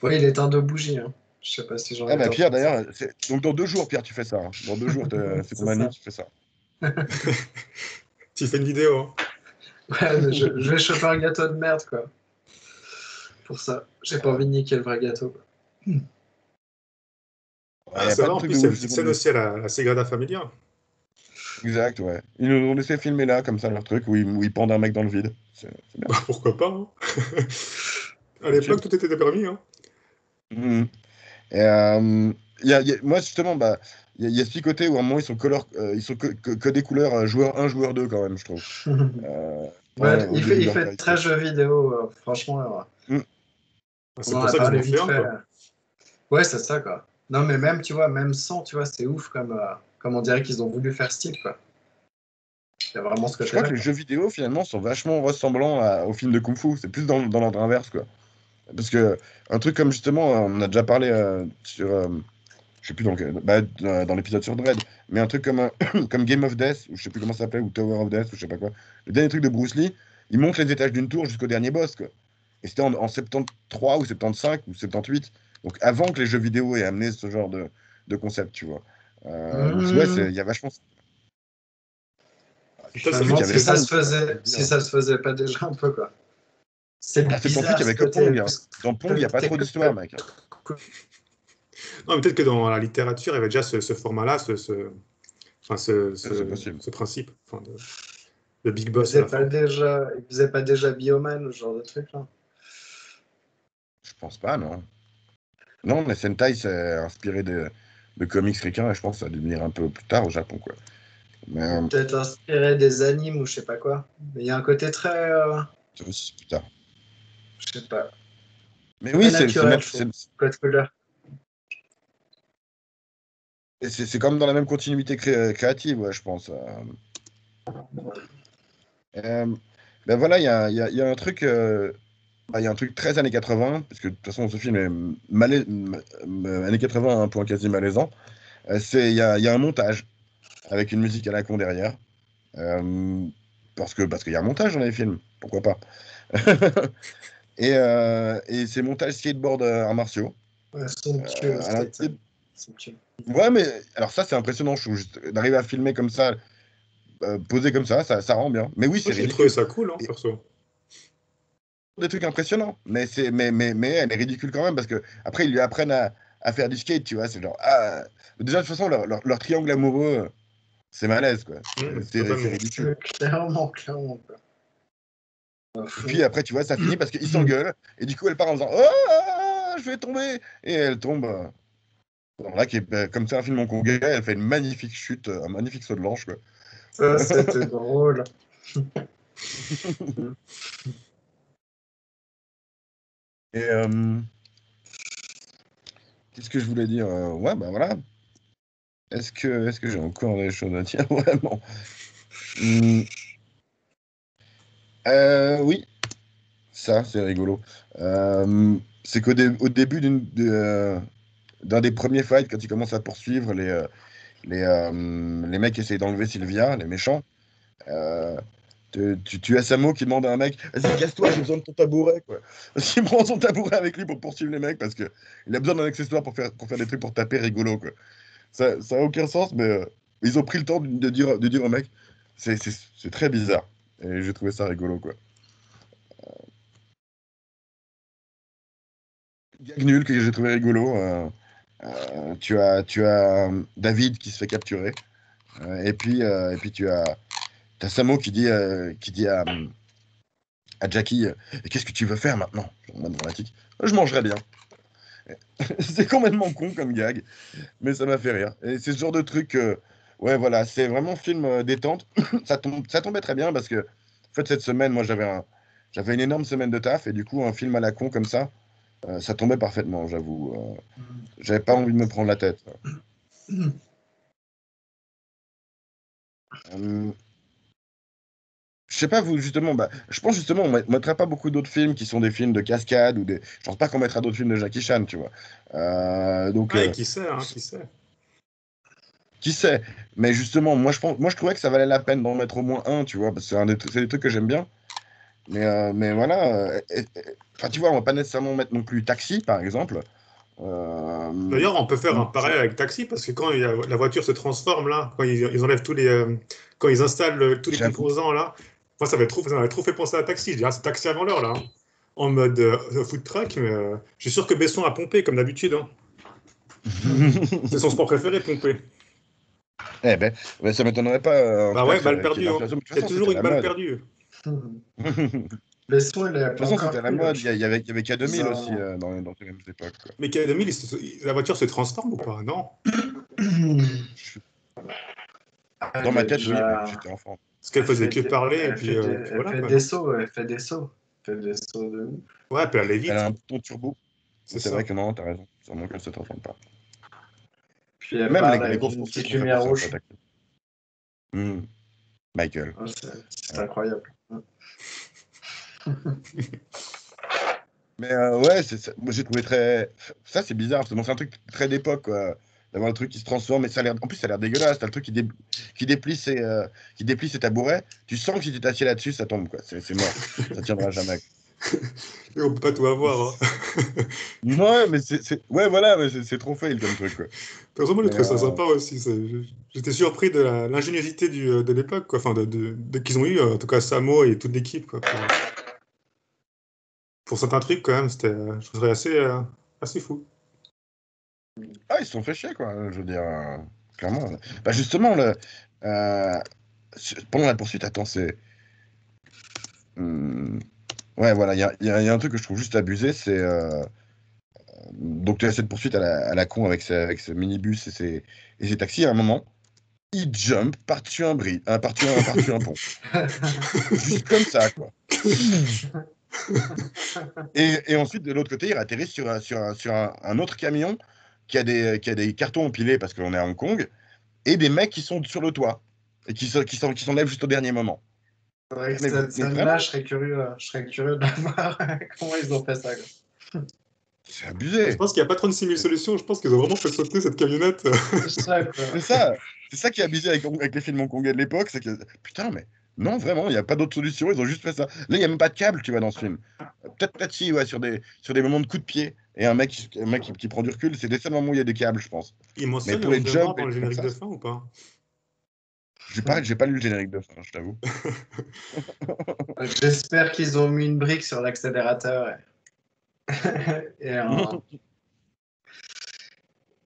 Oui, il éteint 2 bougies. Hein. Je sais pas si j'en Ah, ai bah, été en Pierre, train de ça. d'ailleurs, donc dans 2 jours, Pierre, tu fais ça. Hein. Dans 2 jours, c'est C'est ton ami, ça. tu fais ça. Tu fais une vidéo, hein. Ouais, mais je vais choper un gâteau de merde, quoi. Pour ça. J'ai pas envie de niquer le vrai gâteau, quoi. Il n'y a C'est pas vrai, de en truc plus, de il y a une ouf. petite scène aussi à la Sagrada Familia. Exact, ouais. Ils nous ont laissé filmer là, comme ça, leur truc, où ils pendent un mec dans le vide. C'est bien. Bah, pourquoi pas, hein. À C'est chill. l'époque, tout était permis, hein. Mhm. Et, moi, justement, bah, il y a ce petit côté où à un moment, ils sont que des couleurs joueur 1, joueur 2, quand même, je trouve. Ouais, Au début de il leur fait très carrière. jeu vidéo, franchement. Mm. Ah, On c'est en pour a ça qu'ils en parlé ont fait vite un, fait. quoi. Ouais, c'est ça, quoi. Non, mais même, tu vois, même sans, tu vois, c'est ouf comme on dirait qu'ils ont voulu faire style, quoi. Il y a vraiment ce Je crois côté-là, que les quoi. jeux vidéo, finalement, sont vachement ressemblants au film de Kung Fu. C'est plus dans l'ordre inverse, quoi. Parce que un truc comme, justement, on en a déjà parlé sur... je sais plus dans l'épisode sur Dread, mais un truc comme, comme Game of Death, ou je sais plus comment ça s'appelait, ou Tower of Death, ou je sais pas quoi. Le dernier truc de Bruce Lee, il monte les étages d'une tour jusqu'au dernier boss, quoi. Et c'était en 73 ou 75 ou 78. Donc avant que les jeux vidéo aient amené ce genre de concept, tu vois. Donc ouais, il y a vachement. Toi, Je Je sais me c'est plus qu'il demande y c'est- avait si ça Pong, se quoi. Je faisait, veux si dire. ça se faisait pas déjà un peu, quoi. C'est Ah, c'est pour ça bizarre qu'il y ce avait que côté. Pong, hein. Dans Pong, il n'y a pas trop d'histoire, mec. Non, mais peut-être que dans la littérature, il y avait déjà ce format-là, enfin, C'est possible. ce principe, enfin, de Big Il Boss à faisait la pas fin. déjà, il faisait pas déjà Bioman, ce genre de truc, là. Je pense pas, non. Non, mais Sentai, c'est inspiré de comics ricains, et je pense que ça va devenir un peu plus tard au Japon, quoi. Mais Ou peut-être inspiré des animes ou je sais pas quoi. Mais il y a un côté très, c'est aussi plus tard. je sais pas, Mais très oui, naturel, je trouve. Code couleur. c'est comme dans la même continuité créative, ouais, je pense. Euh, ben voilà, il y a un truc, il y a un truc très années 80, parce que de toute façon, ce film est années 80 à un point quasi malaisant. Il y a un montage avec une musique à la con derrière. Euh, parce qu'il y a un montage dans les films, pourquoi pas. Et c'est montage skateboard arts martiaux. Ouais, somptueux, le Alors, skate. Somptueux. ouais, mais alors ça, c'est impressionnant, je trouve, d'arriver à filmer comme ça, posé comme ça rend bien. Mais oui, Moi, c'est j'ai trouvé ridicule. ça cool, hein, Et perso. des trucs impressionnants, mais elle est ridicule quand même parce que après ils lui apprennent à faire du skate, tu vois. C'est genre, déjà de toute façon, leur triangle amoureux, c'est malaise, quoi. C'est Totalement. ridicule. Clairement, clairement, quoi. À Et fond. puis après, tu vois, ça finit parce qu'ils s'engueulent, et du coup, elle part en disant, oh, je vais tomber, et elle tombe. Là, comme c'est un film hongkongais, elle fait une magnifique chute, un magnifique saut de l'ange, quoi. Ça, c'était drôle. Et qu'est-ce que je voulais dire? Ouais, bah voilà. Est-ce que j'ai encore des choses à dire, vraiment? Hmm, oui, ça, c'est rigolo. C'est au début d'un des premiers fights, quand ils commencent à poursuivre les mecs qui essayent d'enlever Sylvia, les méchants, euh, tu as Samo qui demande à un mec, vas-y, casse-toi, j'ai besoin de ton tabouret, quoi. Parce qu'il prend son tabouret avec lui pour poursuivre les mecs, parce que il a besoin d'un accessoire pour faire des trucs pour taper rigolo, quoi. Ça a aucun sens, mais ils ont pris le temps de dire au mec, c'est très bizarre. Et j'ai trouvé ça rigolo, quoi. Gag nul que j'ai trouvé rigolo. Tu as David qui se fait capturer. Et puis t'as Samo qui dit à Jackie, et qu'est-ce que tu veux faire maintenant? En mode dramatique. Je mangerai bien. C'est complètement con comme gag, mais ça m'a fait rire. Et c'est ce genre de truc, ouais, voilà, c'est vraiment film détente. Ça tombait très bien parce que, en fait, cette semaine, moi, j'avais une énorme semaine de taf, et du coup, un film à la con comme ça tombait parfaitement, j'avoue. J'avais pas envie de me prendre la tête. Euh, je sais pas, vous, justement, bah, je pense justement, on mettra pas beaucoup d'autres films qui sont des films de cascade ou des. Je pense pas qu'on mettra d'autres films de Jackie Chan, tu vois. Donc, Ouais, qui sait, hein, qui sait. qui sait? Mais justement, moi, je trouvais que ça valait la peine d'en mettre au moins un, tu vois, parce que c'est des trucs que j'aime bien. Mais voilà. Enfin, tu vois, on va pas nécessairement mettre non plus Taxi, par exemple. D'ailleurs, on peut faire un Ou- parallèle avec Taxi, parce que quand la voiture se transforme, là, quand ils enlèvent quand ils installent tous les J'avoue. composants, là, moi, ça m'avait trop fait penser à Taxi. Je dis, ah, c'est Taxi avant l'heure, là, hein, en mode food truck, mais je suis sûr que Besson a pompé, comme d'habitude, hein. C'est son sport préféré, pomper. Eh ben, ça m'étonnerait pas, en tout Bah cas, ouais, balle qu'il y ait perdue, hein. l'inflation. De toute Il y a façon, toujours c'était une la balle mode. perdue. De Les sons, il l'avait toute pas façon, encore c'était la pris, là. mode. Il y avait K2000 aussi Ça... dans ces mêmes époques, quoi. Mais K2000, la voiture se transforme ou pas? Non. Je- Dans Elle ma est tête, oui, mais déjà... j'étais enfant. Parce qu'elle faisait que parler, et puis Elle voilà, fait quoi, des non? sauts, elle fait des sauts. Elle fait des sauts de ouf. Ouais, puis elle allait Elle a vite, un bouton turbo. c'est C'est vrai ça. que non, t'as raison. Sûrement qu'elle se transforme pas. Puis elle Même parle les avec une courses-poursuites petite m'ont fait lumière penser un peu à rouge. Taxi. Hmm. Michael. Ouais, c'est Ouais. incroyable. Mais ouais, moi j'ai trouvé très. Ça, c'est bizarre, parce que bon, c'est un truc très d'époque, quoi. D'avoir le truc qui se transforme, et ça a l'air. En plus, ça a l'air dégueulasse. T'as le truc qui déplie ses tabourets. Tu sens que si tu t'assieds là-dessus, ça tombe, quoi. C'est mort. Ça tiendra jamais. Et on peut pas tout avoir, hein. Ouais, mais ouais, voilà, mais c'est trop fail comme truc, quoi. Personnellement, j'ai Mais trouvé ça sympa aussi. J'étais surpris de l'ingéniosité de l'époque, quoi. Enfin, qu'ils ont eu, en tout cas Samo et toute l'équipe, quoi. Pour certains trucs, quand même, je trouverais assez fou. ah, ils se sont fait chier, quoi. Je veux dire, clairement. Bah, justement, euh, pendant la poursuite, attends, c'est. Hmm, ouais, voilà, il y a un truc que je trouve juste abusé, c'est. Donc, tu as cette poursuite à la con avec ce minibus et ses taxis. À un moment, il jump par-dessus par-dessus un pont. Juste comme ça, quoi. Et ensuite, de l'autre côté, il atterrit sur un autre camion qui a des cartons empilés parce qu'on est à Hong Kong et des mecs qui sont sur le toit et qui s'enlèvent juste au dernier moment. C'est vrai que Mais, cette mais scène-là, vraiment, je serais curieux de la voir. Comment ils ont fait ça, quoi. c'est Je abusé. pense qu'il n'y a pas 36 000 solutions. Je pense qu'ils ont vraiment fait sauter cette camionnette. C'est ça, quoi. C'est ça. C'est ça qui est abusé avec les films hongkongais de l'époque, c'est que putain, mais non, vraiment, il n'y a pas d'autre solution. Ils ont juste fait ça. Là, il n'y a même pas de câble, tu vois, dans ce film. Peut-être si, ouais, sur des moments de coups de pied et un mec qui prend du recul, c'est des seuls moments où il y a des câbles, je pense. Ils Mais mentionnent le pour nombre les de morts jumps dans et le les trucs comme générique ça, de fin ou pas? j'ai pas lu le générique de fin, je t'avoue. J'espère qu'ils ont mis une brique sur l'accélérateur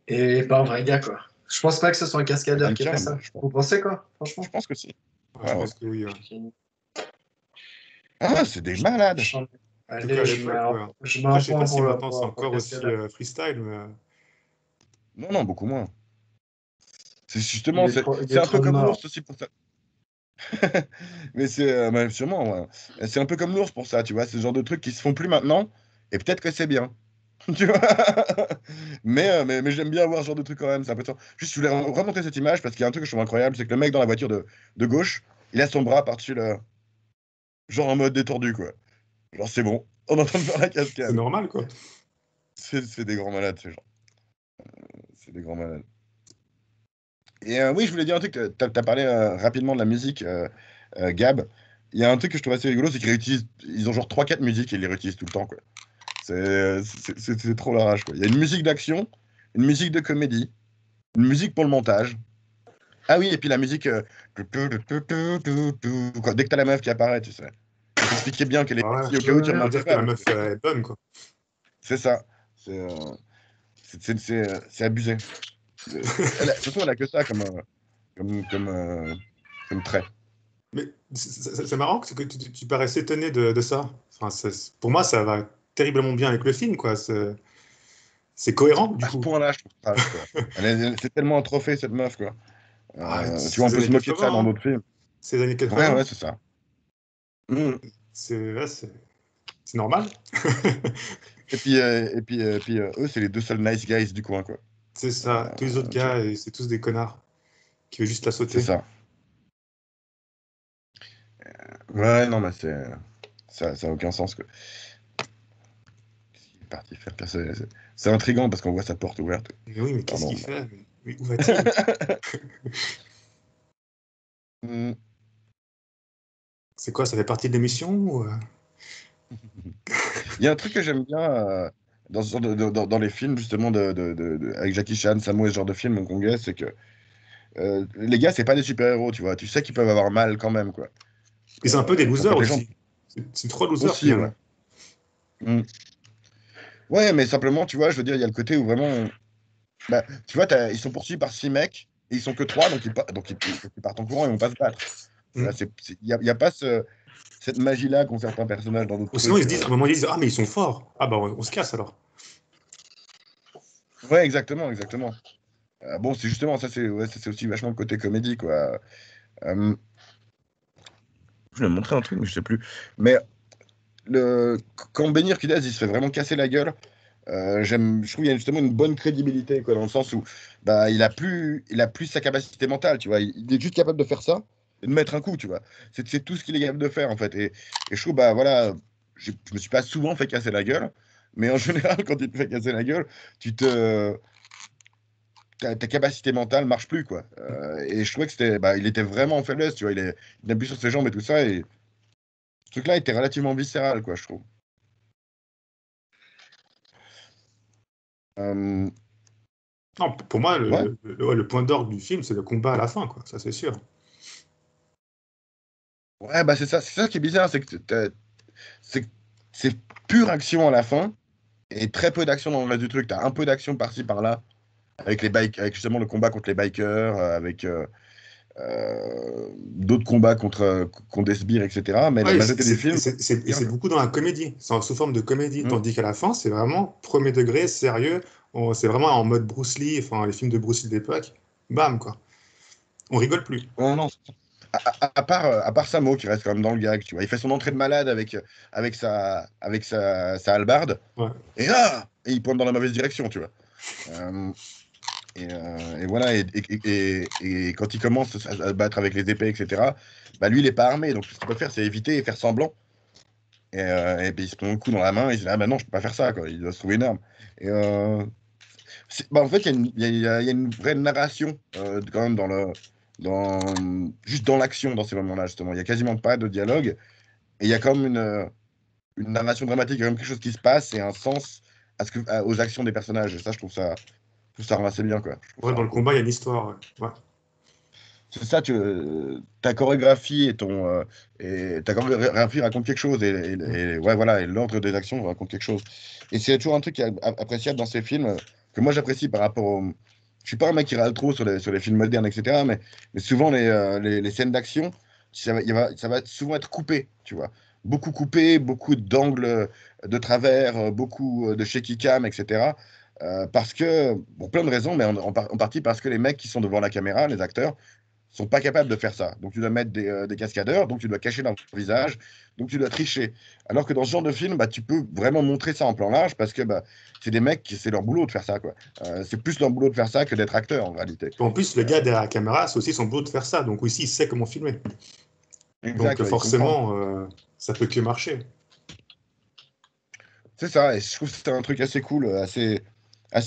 et, et pas un vrai gars, quoi. Je pense pas que ce soit un Un cascadeur qui ait fait mannequin, moi, ça. je pense. Vous pensez quoi, Je franchement? pense que si. Ouais, je Ouais, ouais. pense que oui, ouais. Ah, c'est des malades. En tout cas, à Allez, l'époque, ouais. je mets Après, un je sais pas point si pour maintenant c'est pour le encore aussi cascadeur. freestyle, mais Non, non, beaucoup moins. C'est Il justement, est c'est trop, il c'est est un peu trop comme mort. l'ours aussi pour ça. Mais sûrement, ouais. C'est un peu comme l'ours pour ça, tu vois. C'est le genre de trucs qui se font plus maintenant, et peut-être que c'est bien. Tu vois? Mais j'aime bien voir ce genre de truc quand même. C'est un peu ça. Juste, je voulais remonter cette image parce qu'il y a un truc que je trouve incroyable, c'est que le mec dans la voiture de gauche, il a son bras par-dessus le. Genre en mode détendu, quoi. Genre, c'est bon, on est en train de faire la c'est cascade. normal, quoi. C'est des grands malades, ces gens. C'est des grands malades. Et oui, je voulais dire un truc. T'as parlé rapidement de la musique, Gab. Il y a un truc que je trouve assez rigolo, c'est ils ont genre 3-4 musiques et ils les réutilisent tout le temps, quoi. C'est trop la rage, quoi. Il y a une musique d'action, une musique de comédie, une musique pour le montage. Ah oui, et puis la musique. Quoi, dès que t'as la meuf qui apparaît, tu sais. Pour t'expliquer bien qu'elle est Ouais. partie au cas où tu Ouais. Pour remarques dire que pas. la Mais meuf est bonne, quoi. c'est ça. C'est abusé. De toute façon, elle a que ça comme, comme, euh, comme trait. Mais c'est marrant que tu paraisses étonné de ça. Enfin, pour moi, ça va terriblement bien avec le film, quoi. C'est cohérent, du À ce coup. point-là, je trouve pas, quoi. C'est tellement un trophée, cette meuf, quoi. Ah, Tu vois, c'est on les peut se années moquer de ça 80, dans hein. d'autres films. C'est les années Ouais, 80. ouais, c'est ça. Mm. Ouais, c'est normal. Et puis, eux, c'est les deux seuls nice guys du coin, quoi. C'est ça. Tous les autres Tu vois, gars, c'est tous des connards qui veulent juste la c'est sauter. ça. Ouais, non, mais ça a aucun sens, quoi. Il est parti faire passer. C'est intriguant parce qu'on voit sa porte ouverte. Mais oui, mais qu'est-ce Pardon. qu'il fait? Mais où va-t-il? Mm. C'est quoi, ça fait partie de l'émission ou... Il y a un truc que j'aime bien dans, ce genre dans les films, justement, avec Jackie Chan, Sammo et ce genre de films hongkongais, c'est que les gars, c'est pas des super-héros, tu vois. Tu sais qu'ils peuvent avoir mal quand même, quoi. Et c'est un peu des Faut pas losers que les gens aussi. C'est trois losers aussi, ouais. finalement. Mm. Ouais, mais simplement, tu vois, je veux dire, il y a le côté où vraiment, bah, tu vois, ils sont poursuivis par 6 mecs, et ils sont que 3, donc ils partent en courant, ils vont pas se battre. Tu vois, Mm. y a pas cette magie-là qu'ont certains personnages dans d'autres Ou sinon, ils trucs. se disent, à un moment, ils disent, ah, mais ils sont forts. Ah, bah, on se casse alors. Ouais, exactement, exactement. Bon, c'est justement ça, c'est aussi vachement le côté comédie, quoi. Euh, je vais me montrer un truc, mais je sais plus. Mais quand Benir Kidaz, il se fait vraiment casser la gueule, je trouve qu'il y a justement une bonne crédibilité, quoi, dans le sens où bah, il a plus sa capacité mentale, tu vois. Il est juste capable de faire ça et de mettre un coup, tu vois. C'est tout ce qu'il est capable de faire, en fait. Et je trouve, bah voilà, je me suis pas souvent fait casser la gueule, mais en général, quand il te fait casser la gueule, ta capacité mentale marche plus, quoi. Et je trouvais que il était vraiment en faiblesse, tu vois. Il appuie sur ses jambes et tout ça, et ce truc-là était relativement viscéral, quoi, je trouve. Euh, Non, pour moi, ouais. ouais, le point d'orgue du film, c'est le combat à la fin, quoi. Ça, c'est sûr. Ouais, bah c'est ça qui est bizarre, c'est c'est pure action à la fin et très peu d'action dans le reste du truc. T'as un peu d'action par-ci par-là avec les bikes, avec justement le combat contre les bikers, avec d'autres combats contre des sbires, etc. Mais la Ouais, majorité du film, et c'est beaucoup dans la comédie. C'est sous forme de comédie. hmm. Tandis qu'à la fin, c'est vraiment premier degré, sérieux. C'est vraiment en mode Bruce Lee, enfin, les films de Bruce Lee d'époque. Bam, quoi. On rigole plus. Ouais, non, à part Samo qui reste quand même dans le gag, tu vois. Il fait son entrée de malade avec sa hallebarde Ouais. et il pointe dans la mauvaise direction, tu vois. Euh, et voilà, et quand il commence à se battre avec les épées, etc., bah lui, il est pas armé, donc tout ce qu'il peut faire, c'est éviter et faire semblant. Et puis il se prend un coup dans la main, et il se dit, ah bah non, je peux pas faire ça, quoi. Il doit se trouver une arme. Et bah, en fait, il y a une vraie narration, quand même, juste dans l'action, dans ces moments-là, justement. Il y a quasiment pas de dialogue, et il y a quand même une narration dramatique, il y a quand même quelque chose qui se passe, et un sens aux actions des personnages. Et ça, je trouve ça rend assez bien, quoi. Je trouve Ouais, ça dans rend le cool. combat, il y a une histoire. Ouais. Ouais. C'est ça, ta chorégraphie ta chorégraphie raconte quelque chose Mm. ouais voilà et l'ordre des actions raconte quelque chose. Et c'est toujours un truc qui est appréciable dans ces films que moi j'apprécie par rapport au. Je suis pas un mec qui râle trop sur les films modernes, etc. Mais souvent les scènes d'action, ça va souvent être coupé, tu vois. Beaucoup coupé, beaucoup d'angles de travers, beaucoup de shaky cam, etc. Parce que, pour plein de raisons, mais en partie parce que les mecs qui sont devant la caméra, les acteurs, sont pas capables de faire ça. Donc tu dois mettre des cascadeurs, donc tu dois cacher leur visage, donc tu dois tricher. Alors que dans ce genre de film, bah, tu peux vraiment montrer ça en plan large parce que bah, c'est des mecs, c'est leur boulot de faire ça, quoi. C'est plus leur boulot de faire ça que d'être acteur en réalité. En plus, le gars derrière la caméra, c'est aussi son boulot de faire ça. Donc aussi, il sait comment filmer. Donc Exact, ouais, ils comprennent. forcément, ça peut que marcher. C'est ça, et je trouve que c'est un truc assez cool, assez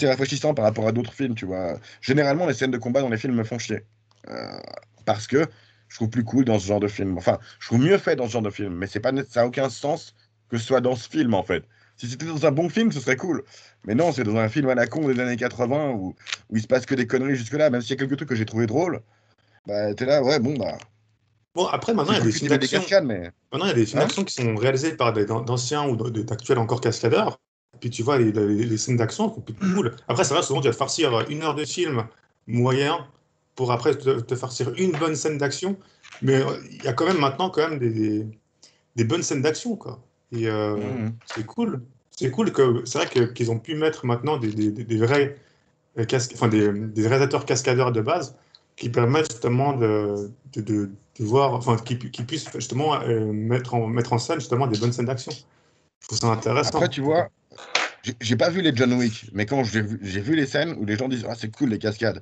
rafraîchissant par rapport à d'autres films, tu vois. Généralement, les scènes de combat dans les films me font chier. Euh, Parce que je trouve plus cool dans ce genre de film. Enfin, je trouve mieux fait dans ce genre de film, mais c'est pas, ça n'a aucun sens que ce soit dans ce film, en fait. Si c'était dans un bon film, ce serait cool. Mais non, c'est dans un film à la con des années 80 où il se passe que des conneries jusque-là, même s'il y a quelques trucs que j'ai trouvé drôles, bah t'es là, ouais, bon, bah, Bon, après, maintenant, c'est il y a cool des que films tu mets des d'action. cascades, mais. Maintenant, il y a des films Hein? d'action qui sont réalisés par d'anciens ou d'actuels encore cascadeurs. Et puis tu vois, les scènes d'action sont plutôt cool. Après, ça va, souvent, tu vas te farcir 1 heure de film moyen pour après te farcir une bonne scène d'action. Mais il y a quand même maintenant quand même des bonnes scènes d'action, quoi. Et Mhm. c'est cool. C'est cool que c'est vrai qu'ils ont pu mettre maintenant des vrais enfin des réalisateurs cascadeurs de base qui permettent justement de voir, enfin qui puissent justement mettre en scène justement des bonnes scènes d'action. Je trouve ça Après, intéressant. tu vois, j'ai pas vu les John Wick, mais quand j'ai vu les scènes où les gens disent, ah, c'est cool les cascades.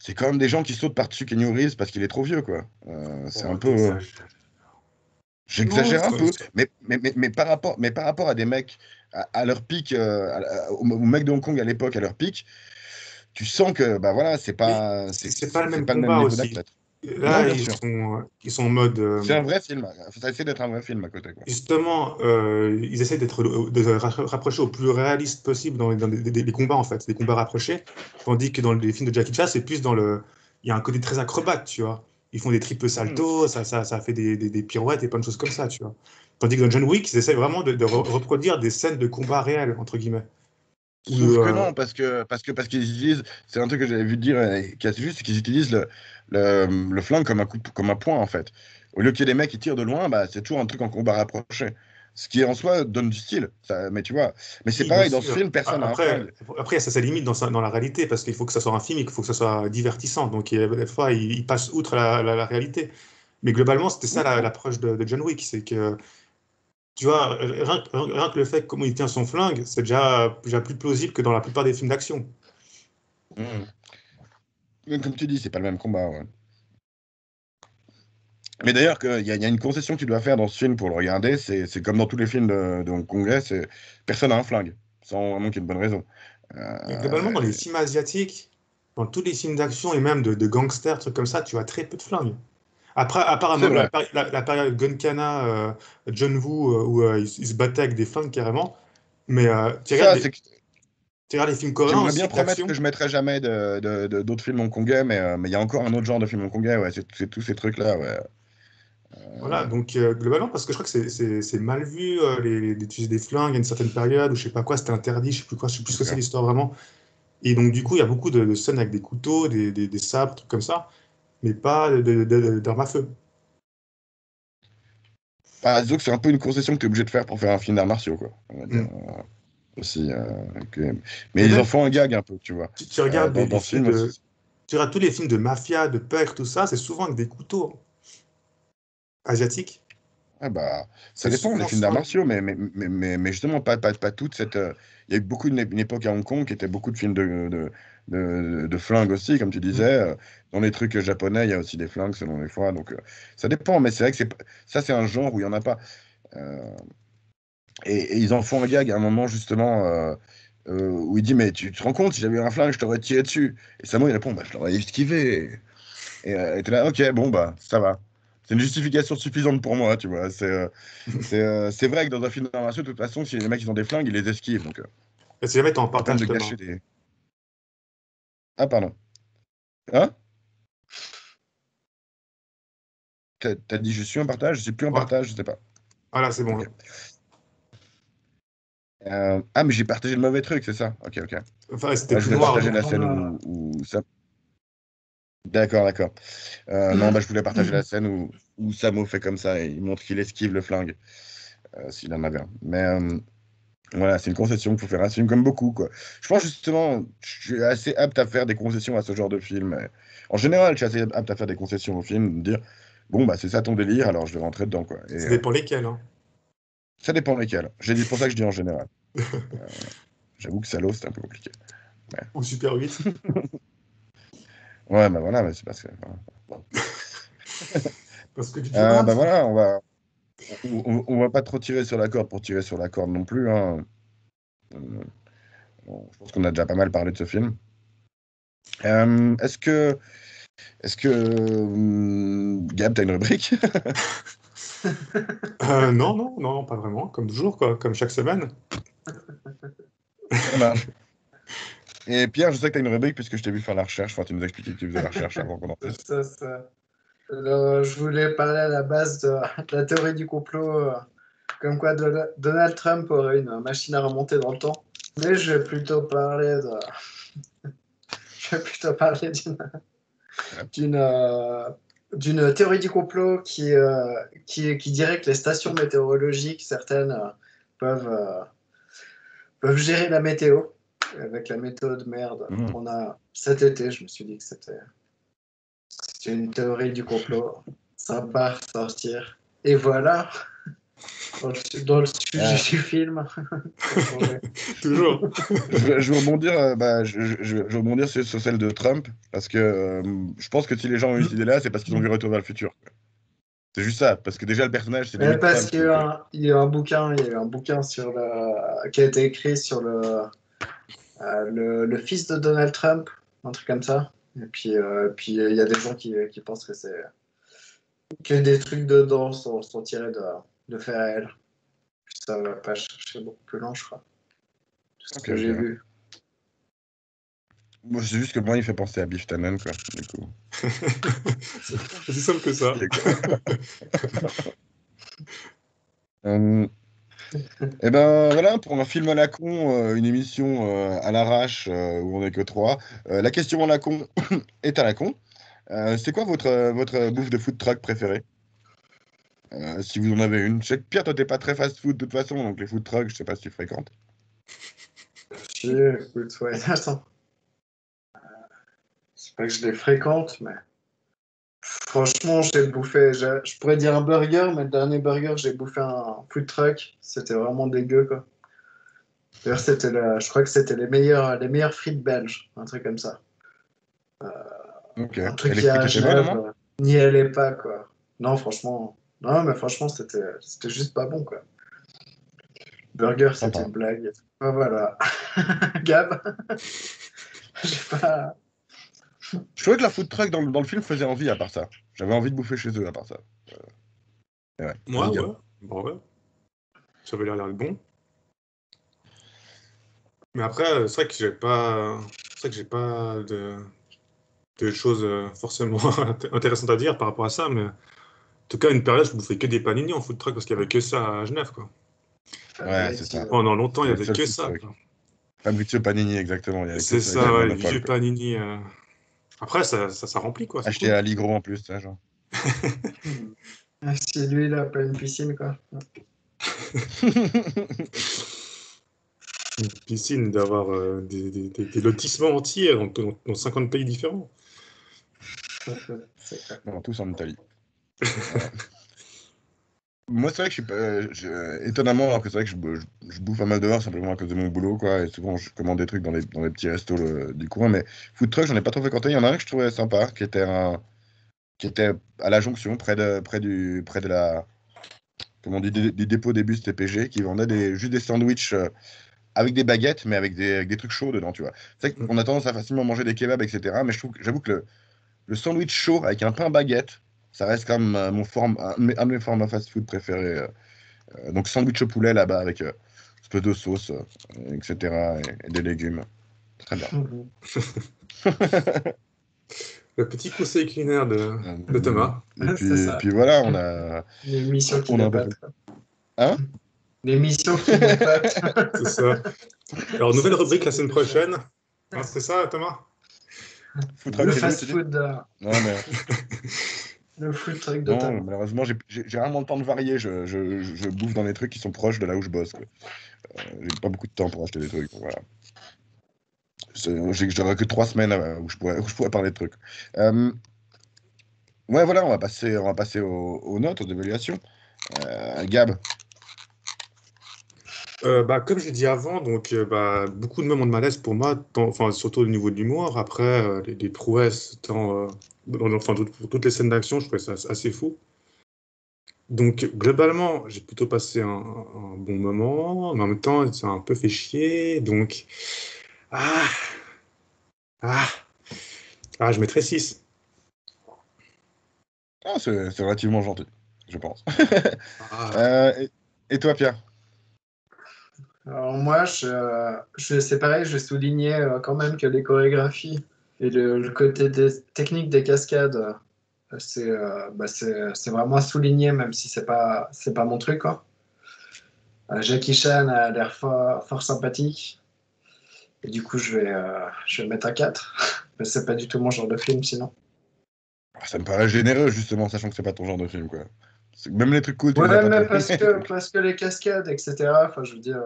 C'est quand même des gens qui sautent par-dessus Kenny Reeves parce qu'il est trop vieux, quoi. C'est un Oh, peu. t'exagères. Non, J'exagère un peu, mais par rapport à des mecs à leur pic, aux mecs de Hong Kong à l'époque, à leur pic, tu sens que, bah voilà, mais c'est pas le c'est même pas le même combat niveau aussi. d'athlète. Non, Là, bien sûr. ils sont en mode. C'est un vrai film. Ça essaie d'être un vrai film à côté, quoi. Justement, ils essaient de rapprocher au plus réaliste possible dans des combats, en fait, des combats rapprochés. Tandis que dans les films de Jackie Chan, c'est plus dans le. Il y a un côté très acrobate, tu vois. Ils font des triples Hmm. saltos, ça fait des pirouettes et plein de choses comme ça, tu vois. Tandis que dans John Wick, ils essaient vraiment de reproduire des scènes de combat réelles, entre guillemets. Où, Sauf que non, parce qu'ils utilisent, c'est un truc que j'avais vu dire qui est assez juste, c'est qu'ils utilisent le flingue comme un coup, comme un poing en fait. Au lieu qu'il y ait des mecs qui tirent de loin, bah, c'est toujours un truc en combat rapproché. Ce qui en soi donne du style, ça, mais tu vois. Mais c'est oui, bien pareil, dans ce sûr. film, personne n'a un Après, flingue. après ça limite dans la réalité, parce qu'il faut que ça soit un film et qu'il faut que ça soit divertissant. Donc, des fois, il passe outre la réalité. Mais globalement, c'était ça Oui. l'approche de John Wick. C'est que, tu vois, rien que le fait comment il tient son flingue, c'est déjà plus plausible que dans la plupart des films d'action. Mhm. Mais comme tu dis, c'est pas le même combat. Ouais. Mais d'ailleurs, il y a une concession que tu dois faire dans ce film pour le regarder, c'est comme dans tous les films de Hongkongais, c'est personne n'a un flingue, sans vraiment qu'il y ait une bonne raison. Mais globalement, dans les Euh, films asiatiques, dans tous les films d'action et même de gangsters, trucs comme ça, tu as très peu de flingues. Après, c'est apparemment, vrai. la période Gunkana, John Woo, où ils se battaient avec des flingues carrément. Mais Ça, c'est que tu regardes les films coréens j'aimerais aussi bien promettre que d'action. je mettrai jamais d'autres films hongkongais, mais il y a encore un autre genre de film hongkongais, ouais, c'est tous ces trucs-là, ouais. Voilà, donc globalement, parce que je crois que c'est mal vu d'utiliser des flingues à une certaine période, ou je sais pas quoi, c'était interdit, je sais plus quoi, je sais plus ce que c'est D'accord. l'histoire vraiment. Et donc, du coup, il y a beaucoup de scènes avec des couteaux, des sabres, trucs comme ça, mais pas d'armes à feu. Bah, disons que c'est un peu une concession que tu es obligé de faire pour faire un film d'arts martiaux, quoi, on va dire. Mm. Aussi, que- Mais Mais ils en même, font un gag un peu, tu vois. tu regardes Dans, les dans ce films film de. aussi. Tu regardes tous les films de mafia, de peur, tout ça, c'est souvent avec des couteaux asiatiques. Ah bah, ça C'est dépend, les souvent films d'arts ça. martiaux, mais justement, pas toute cette. Il y a eu beaucoup une époque à Hong Kong qui était beaucoup de films de flingues aussi, comme tu disais. Mm. Dans les trucs japonais, il y a aussi des flingues selon les fois. Donc, ça dépend, mais c'est vrai que ça, c'est un genre où il n'y en a pas. Euh, et ils en font un gag à un moment, justement, où il dit, mais tu te rends compte, si j'avais eu un flingue, je t'aurais tiré dessus. Et Samo, il répond, bah, je l'aurais esquivé. Et t'es là, ok, bon, bah, ça va. C'est une justification suffisante pour moi, tu vois. C'est vrai que dans un film d'armation, de toute façon, si les mecs ils ont des flingues, ils les esquivent. Donc, Et si jamais tu en pas la peine de partages tes mains. gâcher des. Ah, pardon. Hein? T'as dit je suis en partage? Je suis plus en Ouais, partage, je sais pas. voilà, c'est bon. Ok. Ah, mais j'ai partagé le mauvais truc, c'est ça. Ok, ok. Enfin, c'était Ouais, je tout voulais noir. partager Donc. la scène où ça. D'accord, d'accord. Non, bah, je voulais partager la scène où Samo fait comme ça et il montre qu'il esquive le flingue, s'il en avait un. Mais voilà, c'est une concession qu'il faut faire un film comme beaucoup, quoi. Je pense justement, je suis assez apte à faire des concessions à ce genre de film. En général, je suis assez apte à faire des concessions au film, me dire, bon, bah, c'est ça ton délire, alors je vais rentrer dedans, quoi. Et Ça dépend lesquels, hein. ça dépend lesquels. C'est pour ça que je dis en général. Euh, J'avoue que Salo, c'est un peu compliqué. Ouais, Ou Super 8. ouais, bah voilà, mais c'est parce que. Voilà. Bon. Parce que du pirate. Bah voilà, on va pas trop tirer sur la corde pour tirer sur la corde non plus, hein. Euh, bon, je pense qu'on a déjà pas mal parlé de ce film. Euh, est-ce que Gab, t'as une rubrique? Non, non, non, pas vraiment. Comme toujours, quoi. Comme chaque semaine. Ça marche. Et Pierre, je sais que t'as une rubrique puisque je t'ai vu faire la recherche. Enfin, tu nous as expliqué que tu faisais la recherche avant qu'on enregistre. Ça. Alors, je voulais parler à la base de la théorie du complot, comme quoi Donald Trump aurait une machine à remonter dans le temps. Mais je vais plutôt parler Ouais. d'une, euh, d'une théorie du complot qui dirait que les stations météorologiques, certaines, peuvent gérer la météo. Avec la météo de merde Mhm. qu'on a cet été, je me suis dit que c'était une théorie du complot. Sympa à ressortir. Et voilà, dans le sujet Euh, du film, pour changer. Toujours. je vais rebondir, je vais rebondir sur celle de Trump parce que je pense que si les gens ont eu cette idée-là, c'est parce qu'ils ont vu Retour vers le futur. C'est juste ça, parce que déjà le personnage, c'est Mais limite parce Trump. qu'il y a eu Donc, il y a eu un bouquin, il y a eu un bouquin qui a été écrit sur le fils de Donald Trump, un truc comme ça. Et puis il y a des gens qui pensent que des trucs dedans sont tirés de faits réels. Ça va pas chercher beaucoup plus loin, je crois. C'est ce que j'ai vu. Moi, c'est juste que moi, il fait penser à Biff Tannen, quoi, du coup. C'est aussi simple que ça. Et ben voilà, pour un film à la con, une émission à l'arrache où on n'est que trois, la question à la con est à la con. C'est quoi votre bouffe de food truck préférée? Si vous en avez une. Je sais que Pierre, toi, t'es pas très fast food de toute façon, donc les food trucks, je sais pas si tu fréquentes. Écoute, ouais, attends. C'est pas que je les fréquente, mais franchement, j'ai bouffé. Je pourrais dire un burger, mais le dernier burger, j'ai bouffé un food truck. C'était vraiment dégueu, quoi. D'ailleurs, je crois que c'était les meilleures frites belges, un truc comme ça. Ok. Un truc Et les qui est frites à étaient bonnes, au Genève, moins? n'y allez pas, quoi. Non, franchement, non, mais franchement, c'était juste pas bon, quoi. Burger, c'était Sympa. une blague. Ah, voilà. Gab, j'ai pas. Je trouvais que la food truck dans le film faisait envie à part ça. J'avais envie de bouffer chez eux à part ça. Et ouais. Ouais, Vas-y, Gab. ouais. Bon, ouais. Ça avait l'air bon. Mais après, c'est vrai que j'ai pas de choses forcément intéressantes à dire par rapport à ça. Mais en tout cas, une période, je bouffais que des panini en food truck parce qu'il y avait que ça à Genève, quoi. Ouais, c'est ça. Pendant longtemps, il y C'était le avait seul que food ça, truck. quoi. Fabrizio Panini, exactement. Il y avait que C'est ça qui ça, avait le ouais, les monopole, vieux quoi. panini. Après, ça remplit, quoi. C'est Acheté cool. à Ligro en plus, ça, genre. Si lui, il a pas une piscine, quoi. Une piscine d'avoir des lotissements entiers dans 50 pays différents. C'est clair. Non, tous en Italie. Voilà. Moi, c'est vrai que je suis pas, étonnamment, alors que c'est vrai que je bouffe pas mal dehors simplement à cause de mon boulot, quoi. Et souvent, je commande des trucs dans les petits restos du coin. Mais food truck, j'en ai pas trop fréquenté. Il y en a un que je trouvais sympa, qui était à la jonction, près de la, comment on dit, du dépôt des bus TPG, qui vendait juste des sandwichs avec des baguettes, mais avec des trucs chauds dedans, tu vois. C'est vrai qu'on a tendance à facilement manger des kebabs, etc. Mais j'avoue que le sandwich chaud avec un pain baguette, ça reste quand même un de mes formats fast-food préférés. Donc sandwich au poulet là-bas avec un peu de sauce, etc. Et des légumes. Très bien. Le petit conseil culinaire de Thomas. C'est Et ça. puis voilà, on a, L'émission qui on a un peu fait. n'épate. Hein? L'émission qui n'épate. C'est ça. Alors, nouvelle rubrique la semaine prochaine. Hein, c'est ça, Thomas? Food Le truck review, tu dis? fast-food, Non, mais le food truck de non, Tom. malheureusement, j'ai rarement le temps de varier. Je bouffe dans des trucs qui sont proches de là où je bosse, quoi. J'ai pas beaucoup de temps pour acheter des trucs. Donc voilà. J'aurais que 3 semaines où je pourrais parler de trucs. Ouais, voilà, on va passer aux notes, aux évaluations. Gab. Comme je l'ai dit avant, donc beaucoup de moments de malaise pour moi, enfin, surtout au niveau de l'humour. Après, les prouesses, pour toutes les scènes d'action, je trouvais ça assez fou. Donc, globalement, j'ai plutôt passé un bon moment, mais en même temps, ça a un peu fait chier. Donc, ah, ah, je mettrais 6. Ah, c'est relativement gentil, je pense. Ah, Et toi, Pierre? Alors moi, c'est pareil, je vais souligner quand même que les chorégraphies et le côté des techniques des cascades, c'est vraiment à souligner, même si c'est pas mon truc, quoi. Jackie Chan a l'air fort sympathique. Et du coup, je vais mettre un 4. Mais c'est pas du tout mon genre de film, sinon. Ça me paraît généreux, justement, sachant que c'est pas ton genre de film, quoi. Même les trucs cool, tu les as Ouais, pas mais trop parce aimés. que, parce que les cascades, etc., enfin, je veux dire,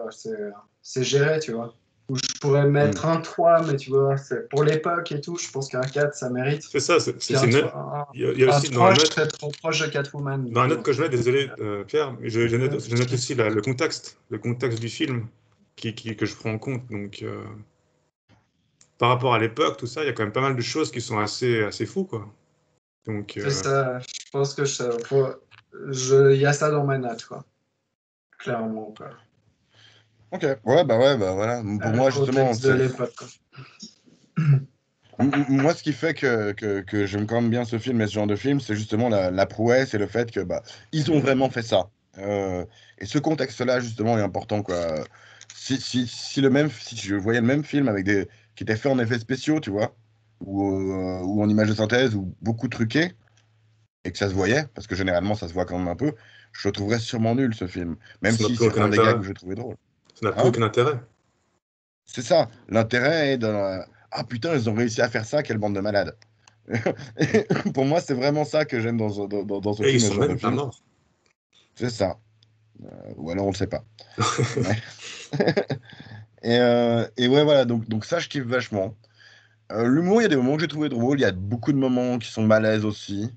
c'est géré, tu vois. Ou je pourrais Hmm. mettre un 3, mais tu vois, pour l'époque et tout, je pense qu'un 4, ça mérite. c'est ça, Puis c'est une note. Il y a un aussi dans la 3, je note, serais trop proche de Catwoman, du dans la coup. note que je mets, désolé, Pierre, mais je note aussi le contexte du film que je prends en compte. Donc, par rapport à l'époque, tout ça, il y a quand même pas mal de choses qui sont assez fous, quoi. Donc, C'est ça, je pense que il y a ça dans ma note, quoi. Clairement, quoi. Ok, ouais, bah voilà. Pour Le moi, justement, contexte de l'époque, quoi. Moi, ce qui fait que j'aime quand même bien ce film et ce genre de film, c'est justement la prouesse et le fait que bah, ils ont vraiment fait ça. Et ce contexte-là, justement, est important, quoi. Si je voyais le même film qui était fait en effets spéciaux, tu vois, ou en images de synthèse, ou beaucoup truqué, et que ça se voyait, parce que généralement ça se voit quand même un peu, je le trouverais sûrement nul, ce film. Même Ça n'a si plus c'est aucun un des gags intérêt. que j'ai trouvé drôle. Ça n'a plus Hein? aucun intérêt. C'est ça. L'intérêt est dans Ah putain, ils ont réussi à faire ça, quelle bande de malades. Et pour moi, c'est vraiment ça que j'aime dans ce Et ils film et ce sont genre de même pas film. morts. C'est ça. Ou alors on le sait pas. Mais- et ouais, voilà, donc ça, je kiffe vachement. L'humour, il y a des moments que j'ai trouvé drôle, il y a beaucoup de moments qui sont malaises aussi.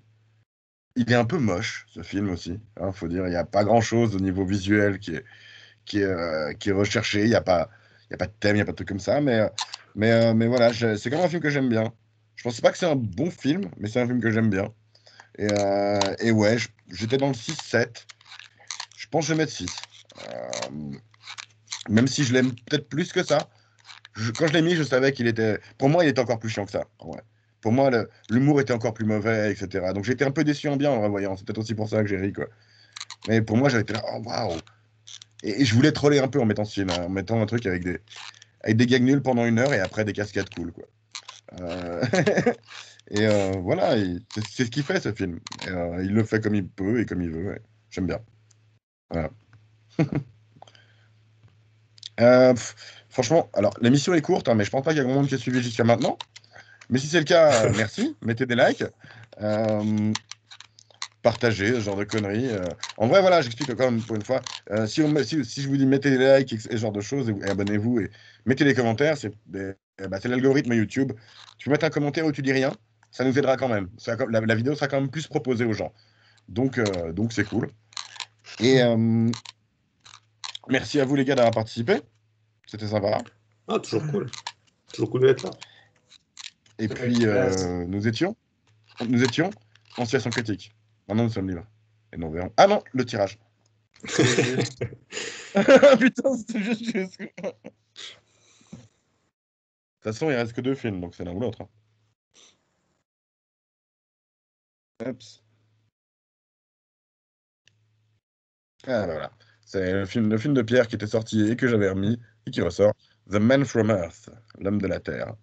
Il est un peu moche, ce film aussi, hein, faut dire. Il n'y a pas grand-chose au niveau visuel qui est recherché. Il y a pas de thème, il n'y a pas de truc comme ça. Mais voilà, c'est quand même un film que j'aime bien. Je pense pas que c'est un bon film, mais c'est un film que j'aime bien. Et ouais, j'étais dans le 6-7. Je pense que je vais mettre 6. Euh, Même si je l'aime peut-être plus que ça. Quand je l'ai mis, je savais qu'il était. Pour moi, il était encore plus chiant que ça. Ouais. Pour moi, l'humour était encore plus mauvais, etc. Donc j'étais un peu déçu en bien en le revoyant. C'est peut-être aussi pour ça que j'ai ri, quoi. Mais pour moi, j'avais été là, oh waouh! Et je voulais troller un peu en mettant ce film, hein, en mettant un truc avec des gags nuls pendant 1 heure et après des cascades cool, quoi. Euh, voilà, c'est ce qu'il fait, ce film. Il le fait comme il peut et comme il veut. Ouais. J'aime bien. Voilà. Franchement, alors l'émission est courte, hein, mais je pense pas qu'il y a grand monde qui a suivi jusqu'à maintenant. Mais si c'est le cas, merci. Mettez des likes. Euh, Partagez ce genre de conneries. En vrai, voilà, j'explique quand même pour une fois. Si je vous dis mettez des likes et ce genre de choses, et abonnez-vous et mettez des commentaires, c'est l'algorithme YouTube. Tu peux mettre un commentaire où tu dis rien, ça nous aidera quand même. La vidéo sera quand même plus proposée aux gens. Donc c'est cool. Et merci à vous les gars d'avoir participé. C'était sympa. Ah, toujours cool. Toujours cool d'être là. Et Avec puis plaisir. nous étions en situation critique. Maintenant nous sommes libres. Et nous verrons. Ah non, le tirage. Putain, c'était juste. De toute façon, il reste que 2 films, donc c'est l'un ou l'autre. Hein. Oups. Ah, bah, voilà. C'est le film de Pierre qui était sorti et que j'avais remis et qui ressort. The Man from Earth, l'homme de la Terre.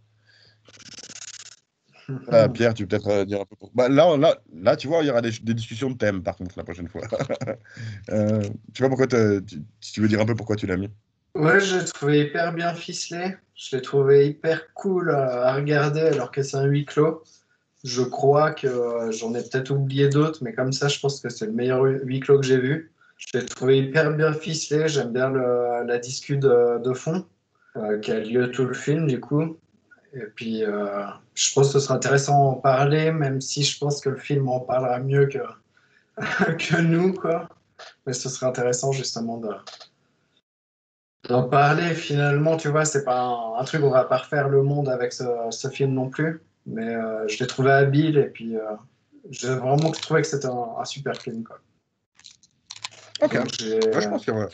Ah, Pierre, tu peux peut-être dire un peu pour. Bah, là, tu vois, il y aura des discussions de thèmes, par contre, la prochaine fois. Je sais pas pourquoi si tu veux dire un peu pourquoi tu l'as mis. Ouais, je l'ai trouvé hyper bien ficelé. Je l'ai trouvé hyper cool à regarder alors que c'est un huis clos. Je crois que j'en ai peut-être oublié d'autres, mais comme ça, je pense que c'est le meilleur huis clos que j'ai vu. Je l'ai trouvé hyper bien ficelé. J'aime bien la discute de fond qui a lieu tout le film, du coup. Et puis, je pense que ce sera intéressant d'en parler, même si je pense que le film en parlera mieux que, que nous, quoi. Mais ce serait intéressant justement d'en parler. Finalement, tu vois, c'est pas un truc, on va pas refaire le monde avec ce film non plus. Mais je l'ai trouvé habile et puis j'ai vraiment trouvé que c'était un super film, quoi. Ok. Donc Ouais, je pense qu'il y aura,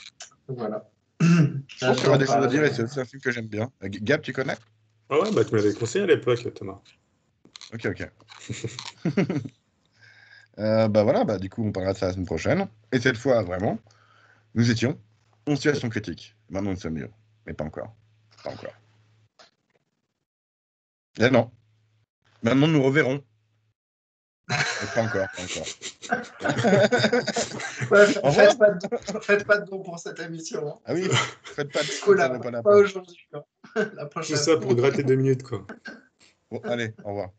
voilà. je J'ai pense hâte qu'il y aura d'en des choses à dire parler. et c'est aussi un film que j'aime bien. Gab, tu connais? Ah ouais, bah tu me l'avais conseillé à l'époque, Thomas. Ok, ok. Bah voilà, bah du coup, on parlera de ça la semaine prochaine. Et cette fois, vraiment, nous étions en situation critique. Maintenant, nous sommes mieux. Mais pas encore. Pas encore. Eh non. Maintenant, nous reverrons. Mais pas encore, pas encore. Ouais, Au revoir. faites pas de dons pour cette émission. Hein. Ah oui, faites pas de Du coup, comme ça, là, ne pas la pas peine. aujourd'hui. Hein. La Tout prochaine. ça pour gratter 2 minutes, quoi. Bon, allez, au revoir.